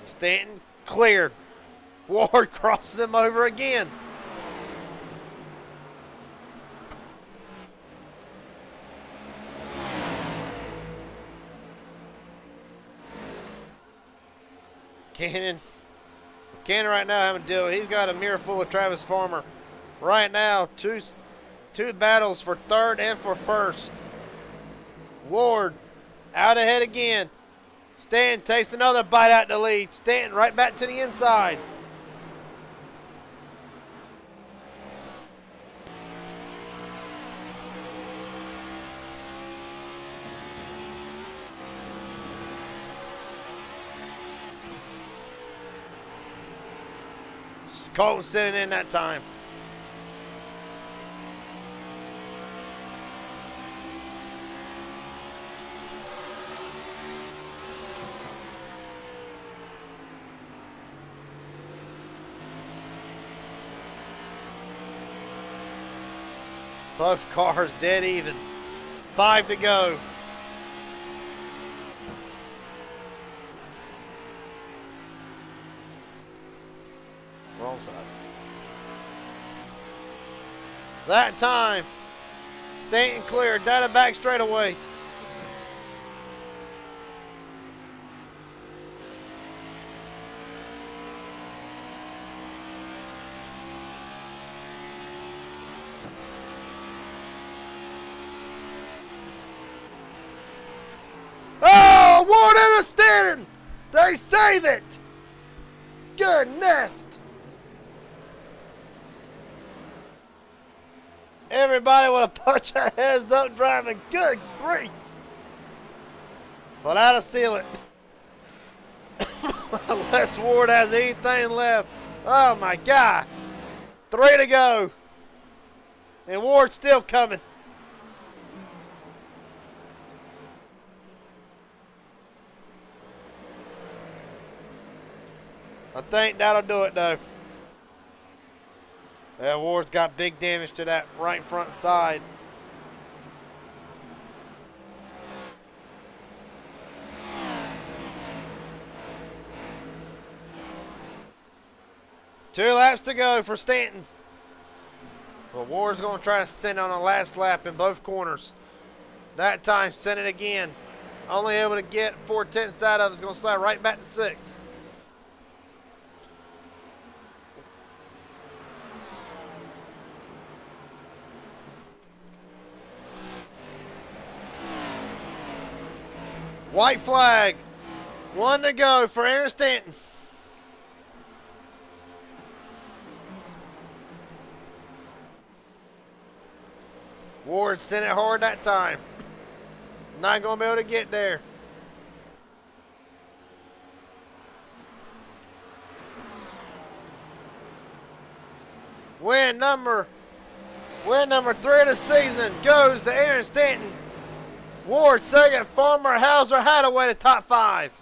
Stanton cleared. Ward crosses him over again. Cannon right now having to deal. He's got a mirror full of Travis Farmer. Right now, two battles for third and for first. Ward out ahead again. Stanton takes another bite out the lead. Stanton right back to the inside. Colton sitting in that time. Both cars dead even. 5 to go. Wrong side. That time, Stanton cleared. Down the back straightaway. Oh, Ward and a Stanton! They save it! Goodness! Everybody with a bunch of heads up driving. Good grief. But that'll seal it. Unless Ward has anything left. Oh my God. 3 to go. And Ward's still coming. I think that'll do it though. Ward's got big damage to that right front side. Two laps to go for Stanton. But Ward's going to try to send on a last lap in both corners. That time, send it again. Only able to get 4/10 out of it. It's going to slide right back to 6. White flag. 1 to go for Aaron Stanton. Ward sent it hard that time. Not going to be able to get there. Win number 3 of the season goes to Aaron Stanton. Ward second, Farmer, Hauser, Hadaway to top 5.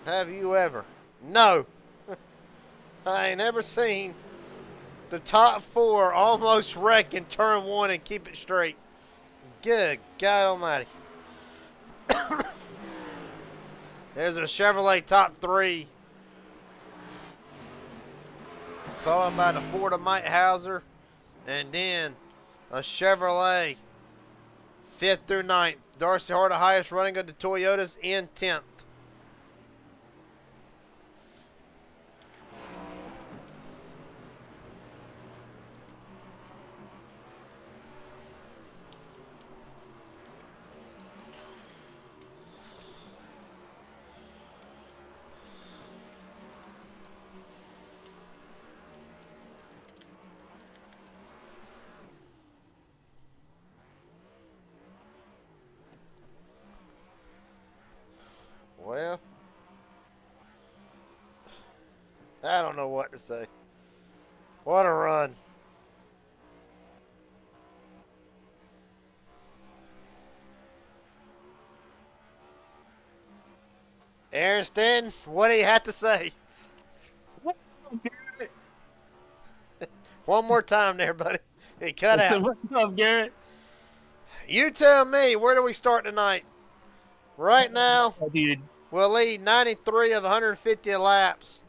Have you ever? No. I ain't ever seen the top 4 almost wreck in turn 1 and keep it straight. Good God almighty. There's a Chevrolet top 3. Followed by the Ford of Mike Hauser. And then a Chevrolet 5th through 9th. Darcy Hart, the highest running of the Toyotas, in 10th. Well, I don't know what to say. What a run. Aaron Stanton, what do you have to say? One more time there, buddy. He cut out. What's up, Garrett? You tell me, where do we start tonight? Right now, Dude, we'll lead 93 of 150 laps.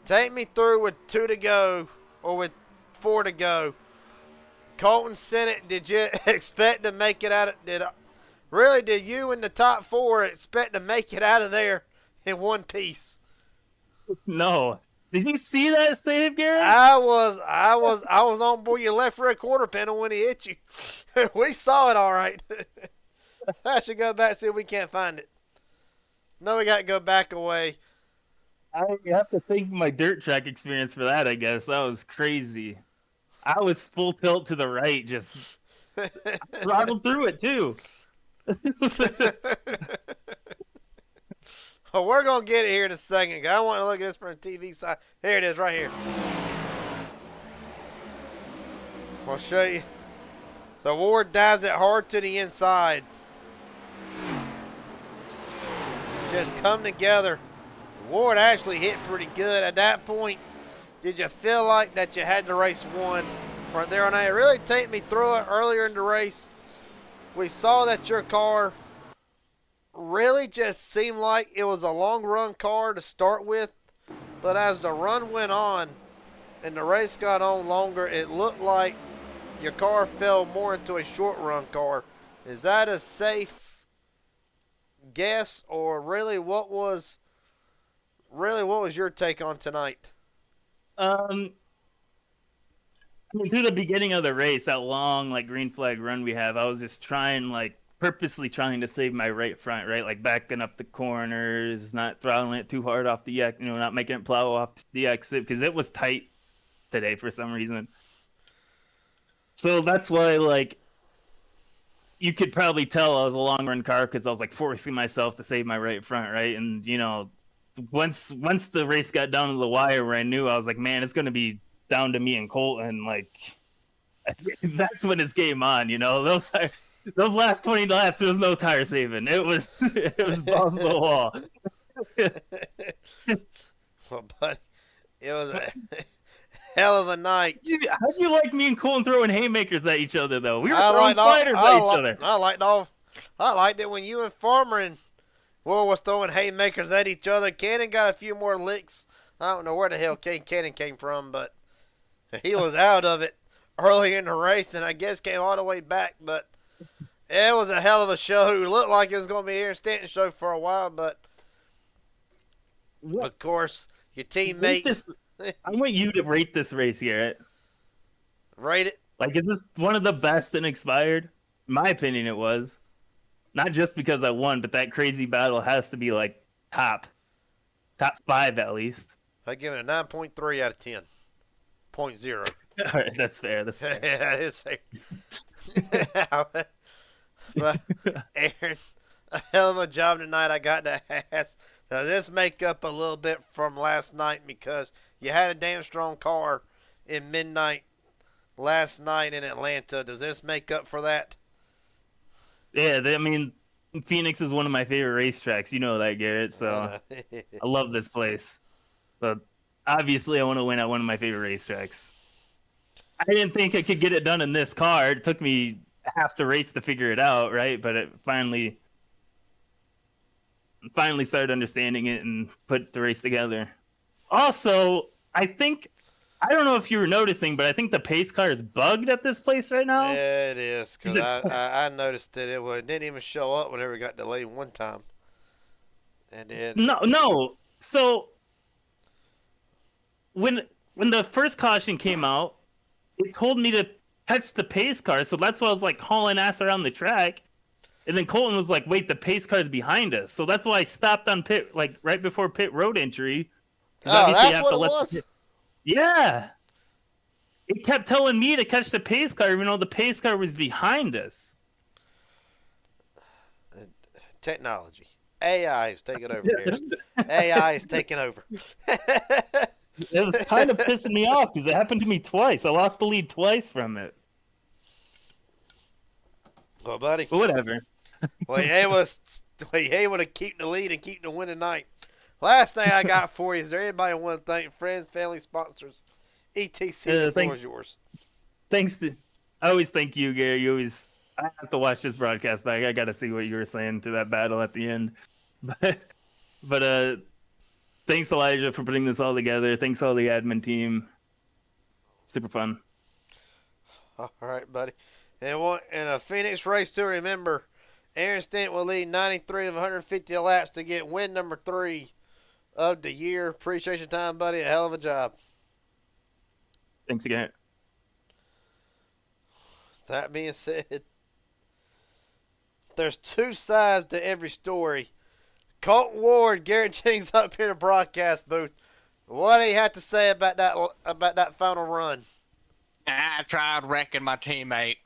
Take me through with 2 to go, or with 4 to go. Colton Sennett, did you expect to make it out of, did you in the top 4 expect to make it out of there in one piece? no. Did you see that save, Garrett? I was on board your left rear quarter panel when he hit you. We saw it all right. I should go back and see if we can't find it. No, we got to go back away. I have to thank my dirt track experience for that, I guess. That was crazy. I was full tilt to the right, just throttled through it, too. Well, we're going to get it here in a second. I want to look at this from the TV side. Here it is right here. I'll show you. So Ward dives it hard to the inside. Just come together. Ward actually hit pretty good. At that point, did you feel like that you had the race won? From there on out, it really take me through it earlier in the race. We saw that your car really just seemed like it was a long run car to start with, but as the run went on and the race got on longer, it looked like your car fell more into a short run car. Is that a safe guess, or really what was your take on tonight? I mean, through the beginning of the race, that long green flag run we have, I was just purposely trying to save my right front, right? Like backing up the corners, not throttling it too hard off the exit, not making it plow off the exit, because it was tight today for some reason. So that's why, you could probably tell I was a long run car because I was forcing myself to save my right front, right? And once the race got down to the wire where I knew I was like, man, it's gonna be down to me and Colton, that's when it's game on, those last 20 laps, there was no tire saving. It was balls to the wall. Well, buddy, it was a hell of a night. How'd you like me and Colton throwing haymakers at each other, though? We were throwing sliders at each other. I liked it when you and Farmer and Will was throwing haymakers at each other. Cannon got a few more licks. I don't know where the hell Cannon came from, but he was out of it early in the race, and I guess came all the way back. But it was a hell of a show. It looked like it was going to be Aaron Stanton's show for a while, but of course, your teammate. I want you to rate this race, Garrett. Rate it. Is this one of the best in expired? In my opinion, it was. Not just because I won, but that crazy battle has to be like top 5 at least. I give it a 9.3 out of 10. 0.0. All right, that's fair. That's fair. Yeah, that is fair. But Aaron, a hell of a job tonight. I got to ask. Does this make up a little bit from last night because you had a damn strong car in midnight last night in Atlanta? Does this make up for that? Yeah, I mean, Phoenix is one of my favorite racetracks. You know that, Garrett. So I love this place. But obviously, I want to win at one of my favorite racetracks. I didn't think I could get it done in this car. It took me half the race to figure it out, right? But it finally started understanding it and put the race together. Also, I don't know if you were noticing, but I think the pace car is bugged at this place right now. Yeah, it is. Because I noticed that it didn't even show up whenever it got delayed one time. And then No. So when the first caution came out, it told me to catch the pace car. So that's why I was like hauling ass around the track. And then Colton was like, wait, the pace car's behind us. So that's why I stopped on pit, like right before pit road entry. Oh, that's what it was? Yeah. It kept telling me to catch the pace car, even though the pace car was behind us. Technology. AI is taking over here. AI is taking over. It was kind of pissing me off because it happened to me twice. I lost the lead twice from it. Well, buddy. But whatever. Well, you able to keep the lead and keep the win tonight. Last thing I got for you is there anybody want to thank? Friends, family, sponsors, etc. The floor is yours. I always thank you, Gary. I have to watch this broadcast back. I got to see what you were saying to that battle at the end. But thanks, Elijah, for putting this all together. Thanks all the admin team. Super fun. All right, buddy. And a Phoenix race to remember, Aaron Stent will lead 93 of 150 laps to get win number 3 of the year. Appreciate your time, buddy. A hell of a job. Thanks again. That being said, there's 2 sides to every story. Colton Ward, Garrett Jennings up here in the broadcast booth. What do you have to say about that final run? I tried wrecking my teammate.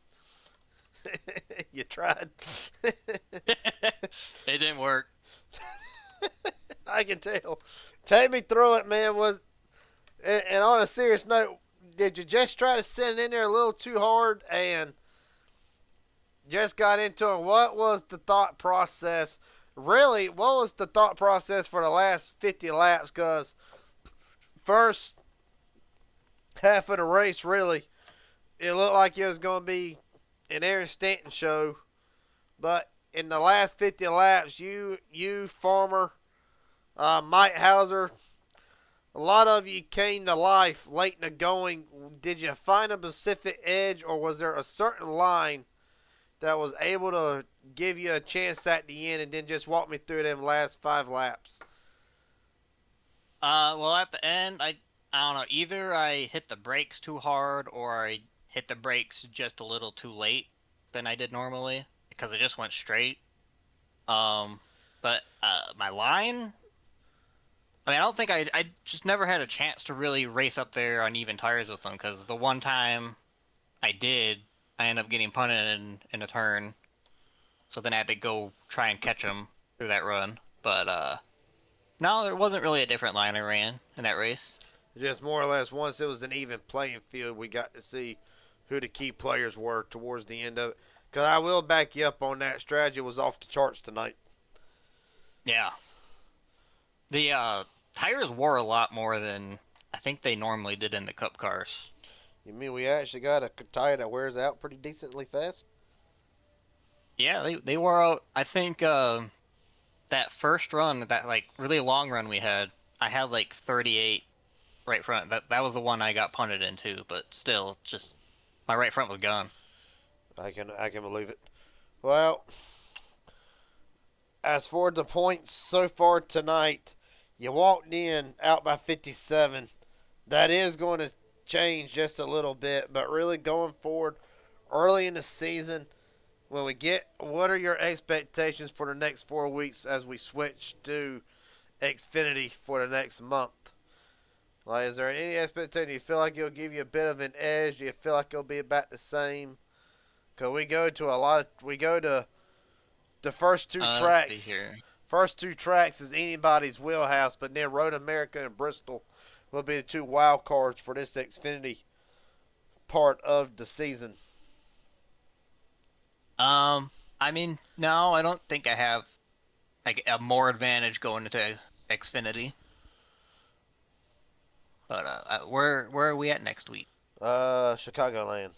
You tried. It didn't work. I can tell. Take me through it, man. And on a serious note, did you just try to send it in there a little too hard and just got into it? What was the thought process? Really, what was the thought process for the last 50 laps? Because first half of the race, really, it looked like it was going to be an Aaron Stanton show. But in the last 50 laps, you Farmer, Mike Hauser, a lot of you came to life late in the going. Did you find a specific edge, or was there a certain line that was able to give you a chance at the end? And then just walk me through them last 5 laps. Well, at the end, I don't know. Either I hit the brakes too hard, or I hit the brakes just a little too late than I did normally, because it just went straight. But my line, I mean, I don't think I just never had a chance to really race up there on even tires with them, because the one time I did, I ended up getting punted in a turn. So then I had to go try and catch him through that run. But no, there wasn't really a different line I ran in that race. Just more or less, once it was an even playing field, we got to see who the key players were towards the end of it. Because I will back you up on that. Strategy was off the charts tonight. Yeah. The tires wore a lot more than I think they normally did in the Cup cars. You mean we actually got a tire that wears out pretty decently fast? Yeah, they wore out. I think that first run, that like really long run we had, I had like 38 right front. That was the one I got punted into, but still, just my right front was gone. I can believe it. Well, as for the points so far tonight, you walked in out by 57. That is going to change just a little bit, but really going forward early in the season, when we get, what are your expectations for the next 4 weeks as we switch to Xfinity for the next month? Like, is there any expectation? Do you feel like it'll give you a bit of an edge? Do you feel like it'll be about the same? Because we go to the first two Let's see tracks. here. First two tracks is anybody's wheelhouse, but then Road America and Bristol will be the two wild cards for this Xfinity part of the season. I mean, no, I don't think I have like a more advantage going into Xfinity. But where are we at next week? Chicagoland.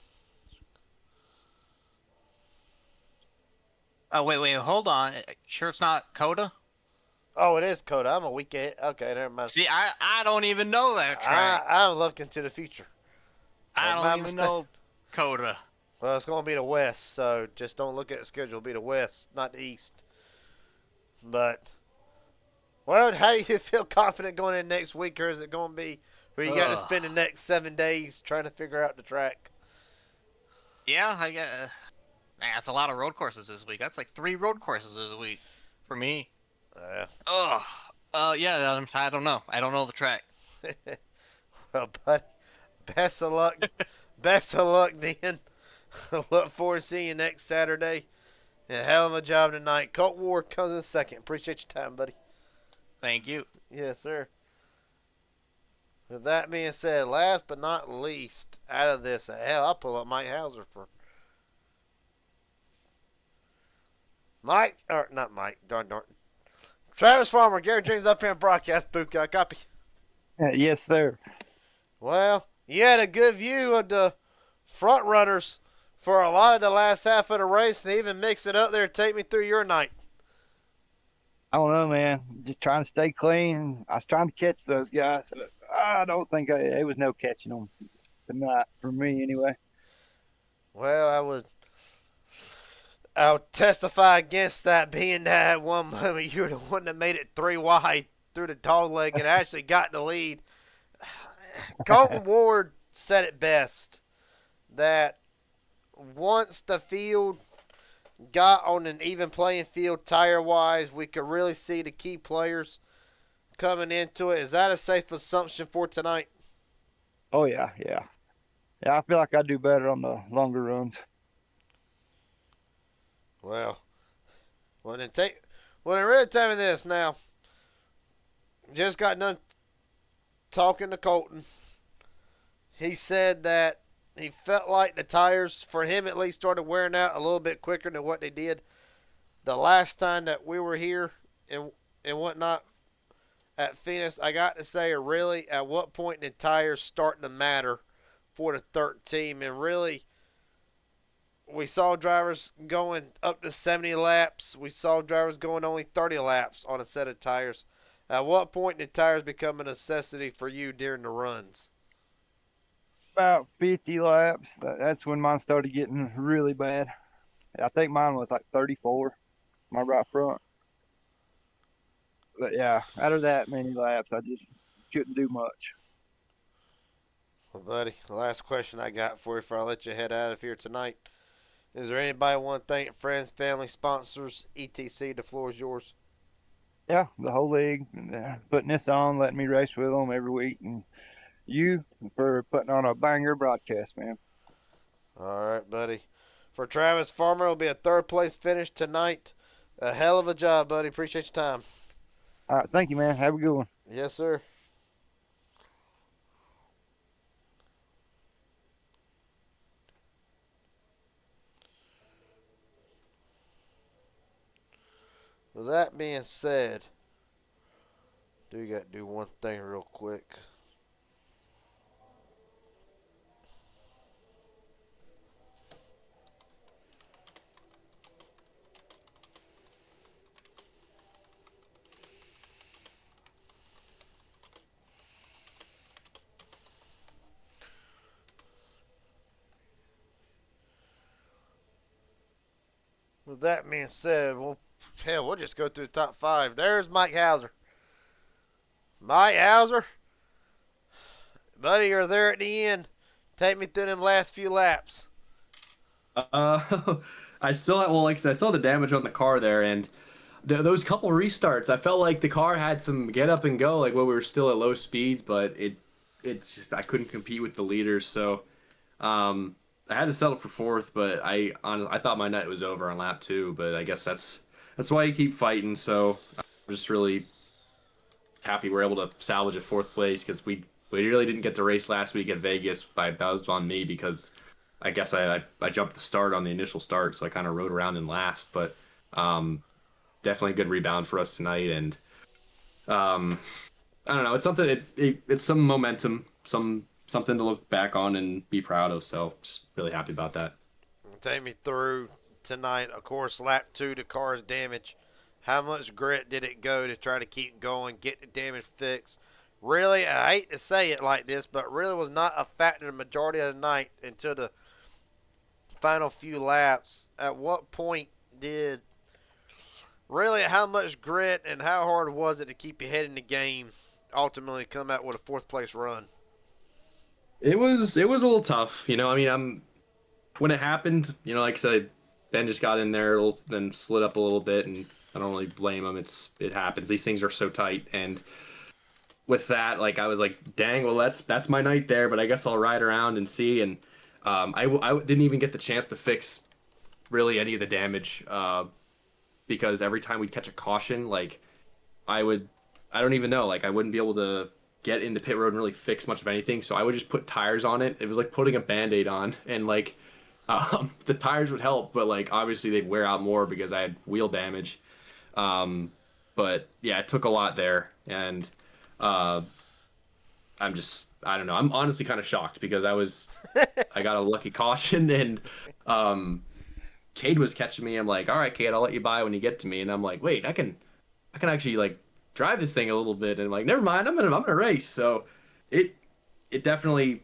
Oh wait, hold on. Sure, it's not Coda. Oh, it is Coda. I'm a week ahead. Okay, never mind. See, I don't even know that track. I'm looking to the future. I My don't even mistake. know Coda. Well, it's going to be the West, so just don't look at the schedule. It'll be the West, not the East. But, well, how do you feel confident going in next week, or is it going to be where you got to spend the next 7 days trying to figure out the track? Yeah, I get. Man, that's a lot of road courses this week. That's like 3 road courses this week for me. Yeah, I don't know. I don't know the track. Well, but best of luck. Best of luck, then. Look forward to seeing you next Saturday. And a hell of a job tonight. Colt Ward comes in second. Appreciate your time, buddy. Thank you. Yes, sir. With that being said, last but not least, out of this, hell, I'll pull up Mike Hauser for Mike, or not Mike, darn. Travis Farmer, Gary James up here in broadcast booth. Got a copy? Yes, sir. Well, you had a good view of the front runners for a lot of the last half of the race, and even mix it up there. Take me through your night. I don't know, man. Just trying to stay clean. I was trying to catch those guys, but I don't think there was no catching them tonight for me, anyway. Well, I'll testify against that, being that at one moment you were the one that made it 3 wide through the dog leg and actually got the lead. Colton Ward said it best, that once the field got on an even playing field tire-wise, we could really see the key players coming into it. Is that a safe assumption for tonight? Oh, yeah. Yeah, I feel like I do better on the longer runs. Well, then really tell me this now. Just got done talking to Colton. He said that he felt like the tires, for him at least, started wearing out a little bit quicker than what they did the last time that we were here and whatnot at Phoenix. I got to say, really, at what point did tires starting to matter for the third team? And really, we saw drivers going up to 70 laps. We saw drivers going only 30 laps on a set of tires. At what point did tires become a necessity for you during the runs? About 50 laps. That's when mine started getting really bad. I think mine was like 34, my right front. But yeah, out of that many laps, I just couldn't do much. Well, buddy, the last question I got for you before I let you head out of here tonight. Is there anybody want to thank friends, family, sponsors, etc.? The floor is yours. Yeah, the whole league, putting this on, letting me race with them every week, and you for putting on a banger broadcast, man. All right, buddy. For Travis Farmer, it'll be a third-place finish tonight. A hell of a job, buddy. Appreciate your time. All right, thank you, man. Have a good one. Yes, sir. With that being said, do got to do one thing real quick. With that being said, we'll just go through the top 5. There's Mike Hauser. Mike Hauser, buddy, you're there at the end. Take me through them last few laps. I I still well, like I said, I saw the damage on the car there, and those couple restarts, I felt like the car had some get up and go, like when we were still at low speeds, but it just I couldn't compete with the leaders, so I had to settle for fourth, but I thought my night was over on lap 2, but I guess that's why you keep fighting. So I'm just really happy we're able to salvage a fourth place because we really didn't get to race last week at Vegas. That was on me because I guess I jumped the start on the initial start, so I kind of rode around in last. But definitely a good rebound for us tonight, and I don't know. It's something. It's some momentum, something to look back on and be proud of. So just really happy about that. Take me through tonight. Of course, lap 2, the car's damage. How much grit did it go to try to keep going, get the damage fixed? Really, I hate to say it like this, but really was not a factor the majority of the night until the final few laps. At what point did really how much grit and how hard was it to keep your head in the game ultimately come out with a fourth place run? It was a little tough, you know. I mean, when it happened, you know, like I said, Ben just got in there, then slid up a little bit, and I don't really blame him. It happens. These things are so tight, and with that, like I was like, dang, well that's my night there. But I guess I'll ride around and see. And I didn't even get the chance to fix really any of the damage because every time we'd catch a caution, like I don't even know, like I wouldn't be able to get into pit road and really fix much of anything. So I would just put tires on it. It was like putting a Band-Aid on, and like the tires would help, but like obviously they'd wear out more because I had wheel damage. But yeah, it took a lot there, and I don't know. I'm honestly kind of shocked because I got a lucky caution, and Cade was catching me. I'm like, all right, Cade, I'll let you by when you get to me, and I'm like, wait, I can actually like drive this thing a little bit, and like, never mind, I'm gonna race. So it definitely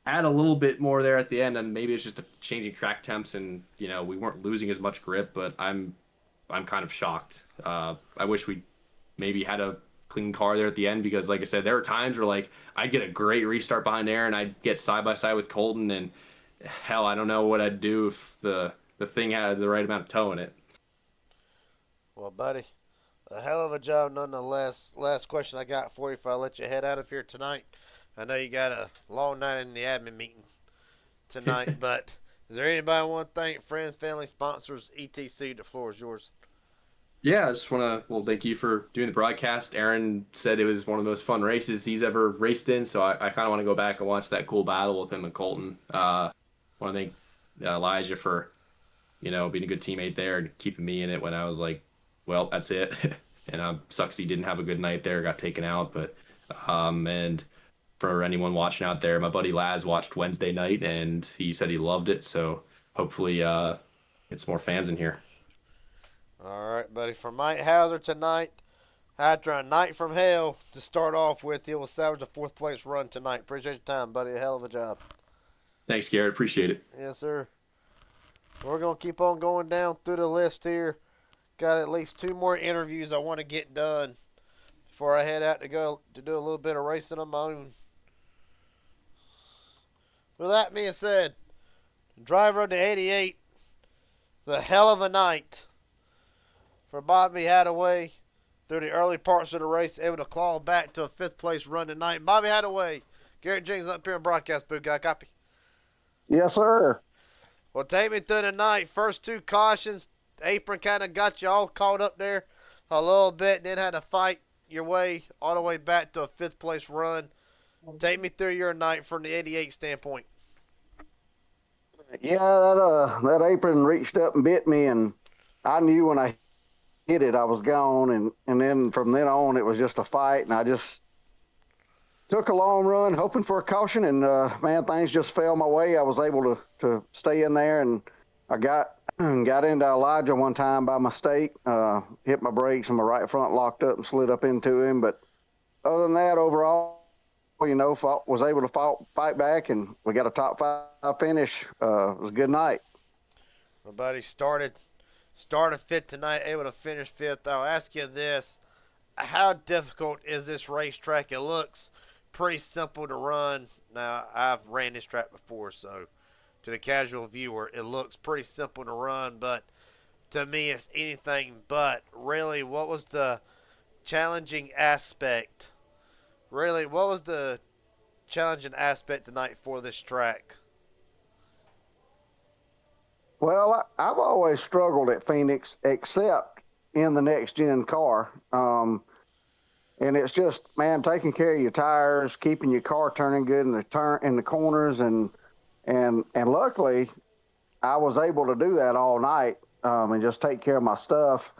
had a little bit more there at the end, and maybe it's just a changing track temps, and you know, we weren't losing as much grip, but I'm kind of shocked. I wish we maybe had a clean car there at the end because, like I said, there were times where like I'd get a great restart behind there and I'd get side by side with Colton, and hell, I don't know what I'd do if the thing had the right amount of toe in it. Well, buddy, a hell of a job nonetheless. Last question I got for you if I let you head out of here tonight. I know you got a long night in the admin meeting tonight, but is there anybody I want to thank? Friends, family, sponsors, etc. The floor is yours. Yeah, I just want to, thank you for doing the broadcast. Aaron said it was one of the most fun races he's ever raced in, so I kind of want to go back and watch that cool battle with him and Colton. Want to thank Elijah for, you know, being a good teammate there and keeping me in it when I was like, well, that's it. And sucks he didn't have a good night there, got taken out. But and for anyone watching out there, my buddy Laz watched Wednesday night and he said he loved it. So hopefully get some more fans in here. All right, buddy. For Mike Hauser tonight, after a night from hell to start off with, he will salvage a fourth place run tonight. Appreciate your time, buddy. A hell of a job. Thanks, Garrett. Appreciate it. Yes, sir. We're going to keep on going down through the list here. Got at least 2 more interviews I want to get done before I head out to go to do a little bit of racing on my own. With that being said, driver of the 88, it's a hell of a night for Bobby Hadaway through the early parts of the race, able to claw back to a 5th place run tonight. Bobby Hadaway, Garrett Jenkins up here in broadcast booth. Got a copy? Yes, sir. Well, take me through the night. First 2 cautions, the apron kind of got you all caught up there a little bit, then had to fight your way all the way back to a 5th place run. Take me through your night from the 88 standpoint. Yeah, that apron reached up and bit me, and I knew when I hit it I was gone, and then from then on it was just a fight, and I just took a long run hoping for a caution, and man, things just fell my way. I was able to stay in there, and I got into Elijah one time by mistake, hit my brakes and my right front locked up and slid up into him. But other than that, overall, you know, was able to fight back, and we got a top 5 finish. It was a good night. My buddy started 5th tonight, able to finish 5th. I'll ask you this. How difficult is this racetrack? It looks pretty simple to run. Now, I've ran this track before, so to the casual viewer, it looks pretty simple to run, but to me, it's anything but. Really, what was the challenging aspect? Really, what was the challenging aspect tonight for this track? Well, I've always struggled at Phoenix, except in the next gen car. And it's just, man, taking care of your tires, keeping your car turning good in the corners, and luckily, I was able to do that all night, and just take care of my stuff.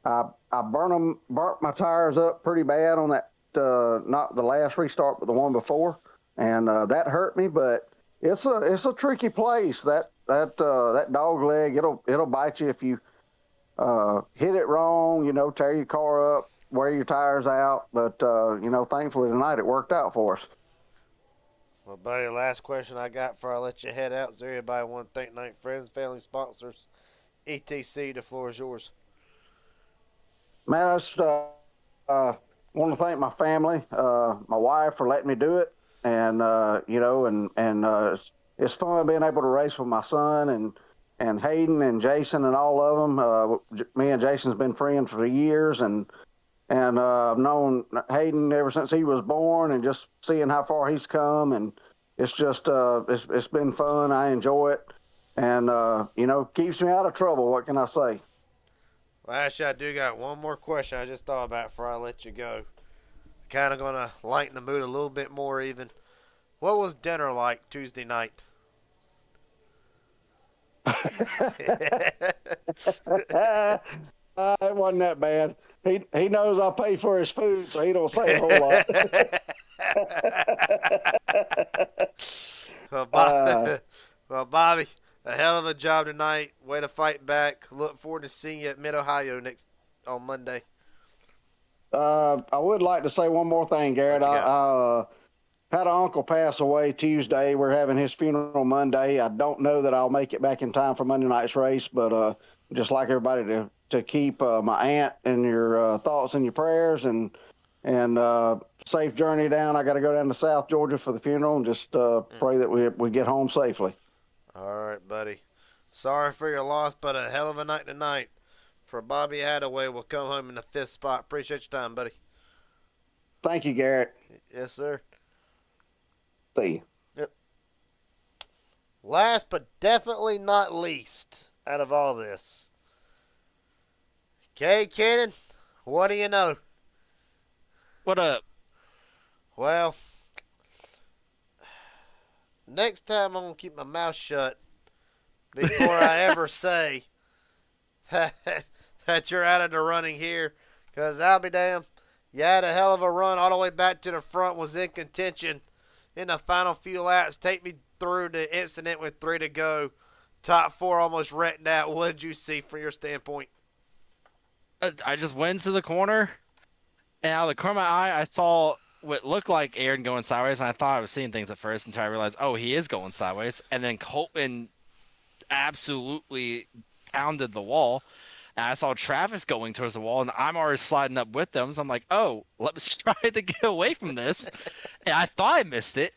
I burnt my tires up pretty bad on that, not the last restart, but the one before, and that hurt me. But it's a tricky place. That dog leg, it'll bite you if you hit it wrong. Tear your car up, wear your tires out. But thankfully tonight it worked out for us. Well, buddy, last question I got before I let you head out. Is there anybody want to thank tonight? Friends, family, sponsors, etc. The floor is yours. Man, I just want to thank my family, my wife for letting me do it, and it's fun being able to race with my son and Hayden and Jason and all of them. Me and Jason's been friends for years, and I've known Hayden ever since he was born, and just seeing how far he's come, and it's just it's been fun. I enjoy it, and keeps me out of trouble. What can I say? Well, actually, I do got one more question I just thought about before I let you go. Kind of going to lighten the mood a little bit more even. What was dinner like Tuesday night? It wasn't that bad. He knows I pay for his food, so he don't say a whole lot. Well, Bobby, a hell of a job tonight. Way to fight back. Look forward to seeing you at Mid-Ohio on Monday. I would like to say one more thing, Garrett. I had an uncle pass away Tuesday. We're having his funeral Monday. I don't know that I'll make it back in time for Monday night's race, but just like everybody to keep my aunt in your thoughts and your prayers, and safe journey down. I got to go down to South Georgia for the funeral, and just pray that we get home safely. All right, buddy. Sorry for your loss, but a hell of a night tonight. For Bobby Hadaway, will come home in the 5th spot. Appreciate your time, buddy. Thank you, Garrett. Yes, sir. See you. Yep. Last but definitely not least out of all this, Kay Cannon, what do you know? What up? Well, next time I'm going to keep my mouth shut before I ever say that you're out of the running here, because I'll be damned. You had a hell of a run all the way back to the front, was in contention in the final few laps. Take me through the incident with 3 to go. Top 4 almost wrecked out. What did you see from your standpoint? I just went into the corner, and out of the corner of my eye, I saw what looked like Aaron going sideways, and I thought I was seeing things at first until I realized, oh, he is going sideways. And then Colton absolutely pounded the wall, and I saw Travis going towards the wall, and I'm already sliding up with them. So I'm like, oh, let's try to get away from this. And I thought I missed it,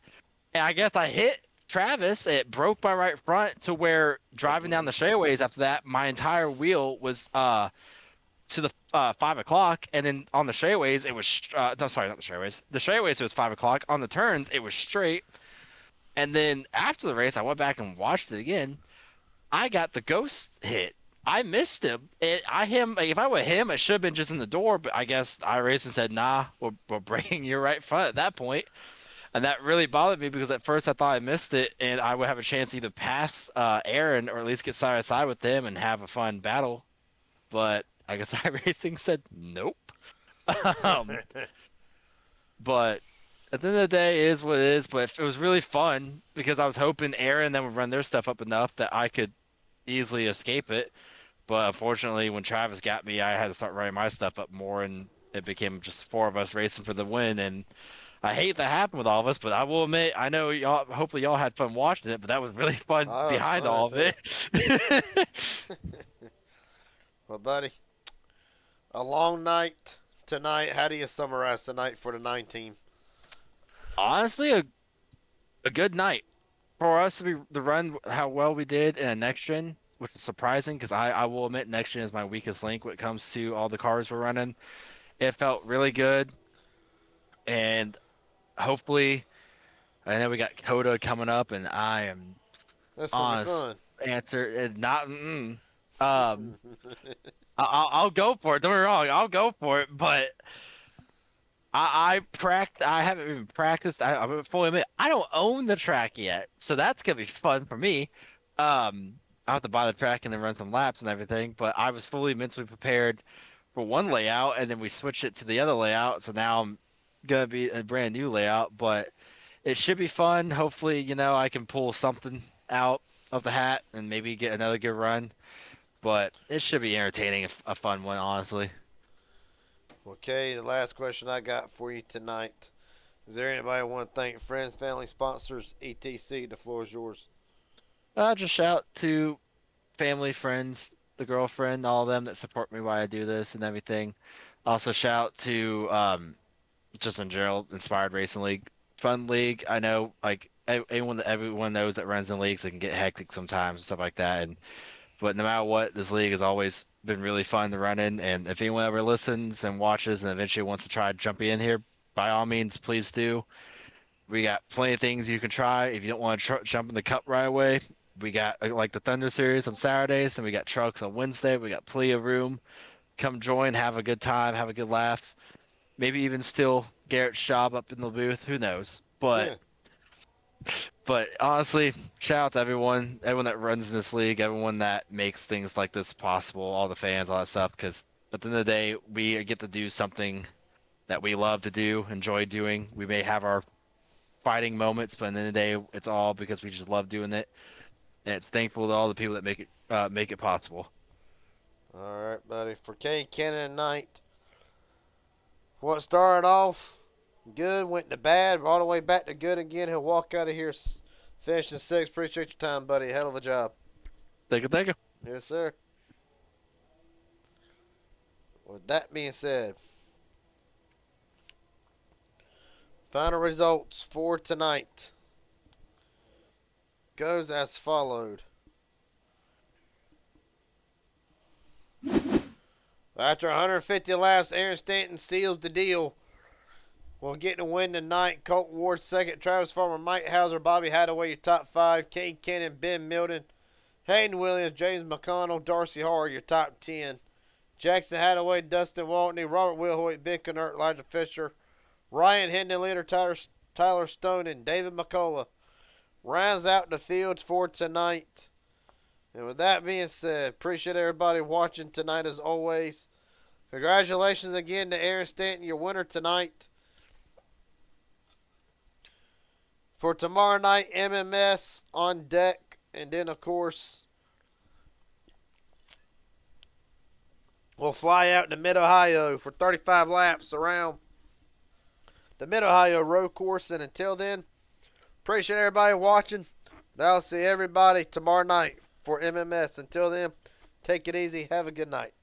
and I guess I hit Travis. It broke my right front to where driving down the straightaways after that, my entire wheel was to the 5 o'clock, and then on the straightaways it was no, sorry, not the straightaways. The straightaways it was 5 o'clock. On the turns it was straight. And then after the race, I went back and watched it again. I got the ghost hit. I missed him. If I would hit him, it should have been just in the door. But I guess iRacing said, nah, we're breaking your right front at that point. And that really bothered me, because at first I thought I missed it, and I would have a chance to either pass Aaron or at least get side by side with him and have a fun battle. But I guess iRacing said nope. But at the end of the day, it is what it is. But it was really fun, because I was hoping Aaron then would run their stuff up enough that I could easily escape it. But unfortunately, when Travis got me, I had to start running my stuff up more, and it became just 4 of us racing for the win. And I hate that happened with all of us, but I will admit, I know y'all. Hopefully, y'all had fun watching it, but that was really fun behind all of it. Well, buddy, a long night tonight. How do you summarize tonight for the 9 team? Honestly, a good night. for us to run how well we did in a next gen, which is surprising because I will admit next gen is my weakest link when it comes to all the cars we're running. It felt really good, and hopefully, I know we got Coda coming up, and I am That's gonna be honest fun. answer not. I'll go for it. Don't get me wrong, I'll go for it, but I haven't even practiced. I fully admit I don't own the track yet, so that's gonna be fun for me. I have to buy the track and then run some laps and everything. But I was fully mentally prepared for one layout, and then we switched it to the other layout. So now I'm gonna be a brand new layout, but it should be fun. Hopefully, I can pull something out of the hat and maybe get another good run. But it should be entertaining, a fun one, honestly. Okay, the last question I got for you tonight. Is there anybody want to thank friends, family, sponsors, etc.? The floor is yours. Just shout to family, friends, the girlfriend, all of them that support me while I do this and everything. Also shout to just in general, Inspired Racing League, fun league. I know everyone knows that runs in leagues, it can get hectic sometimes and stuff like that. But no matter what, this league has always been really fun to run in. And if anyone ever listens and watches and eventually wants to try jumping in here, by all means, please do. We got plenty of things you can try. If you don't want to jump in the cup right away, we got like the Thunder Series on Saturdays, then we got trucks on Wednesday. We got plenty of room. Come join, have a good time, have a good laugh. Maybe even steal Garrett's job up in the booth. Who knows? But honestly, shout out to everyone that runs in this league, everyone that makes things like this possible, all the fans, all that stuff. Because at the end of the day, we get to do something that we love to do, enjoy doing. We may have our fighting moments, but at the end of the day, it's all because we just love doing it. And it's thankful to all the people that make it possible. All right, buddy. For Kane Cannon tonight, what started off good, went to bad, all the way back to good again. He'll walk out of here finishing sixth. Appreciate your time, buddy. Hell of a job. Thank you. Yes, sir. With that being said, final results for tonight goes as followed. After 150 laps, Aaron Stanton seals the deal. We'll get the win tonight. Colton Ward second. Travis Farmer, Mike Hauser, Bobby Hadaway, your top five. Kane Cannon, Ben Milton, Hayden Williams, James McConnell, Darcy Harr, your top 10. Jackson Hadaway, Dustin Waltney, Robert Wilhoit, Ben Kennert, Elijah Fisher, Ryan Hendon, leader Tyler Stone, and David McCullough rounds out the fields for tonight. And with that being said, appreciate everybody watching tonight as always. Congratulations again to Aaron Stanton, your winner tonight. For tomorrow night, MMS on deck. And then, of course, we'll fly out to Mid-Ohio for 35 laps around the Mid-Ohio road course. And until then, appreciate everybody watching. And I'll see everybody tomorrow night for MMS. Until then, take it easy. Have a good night.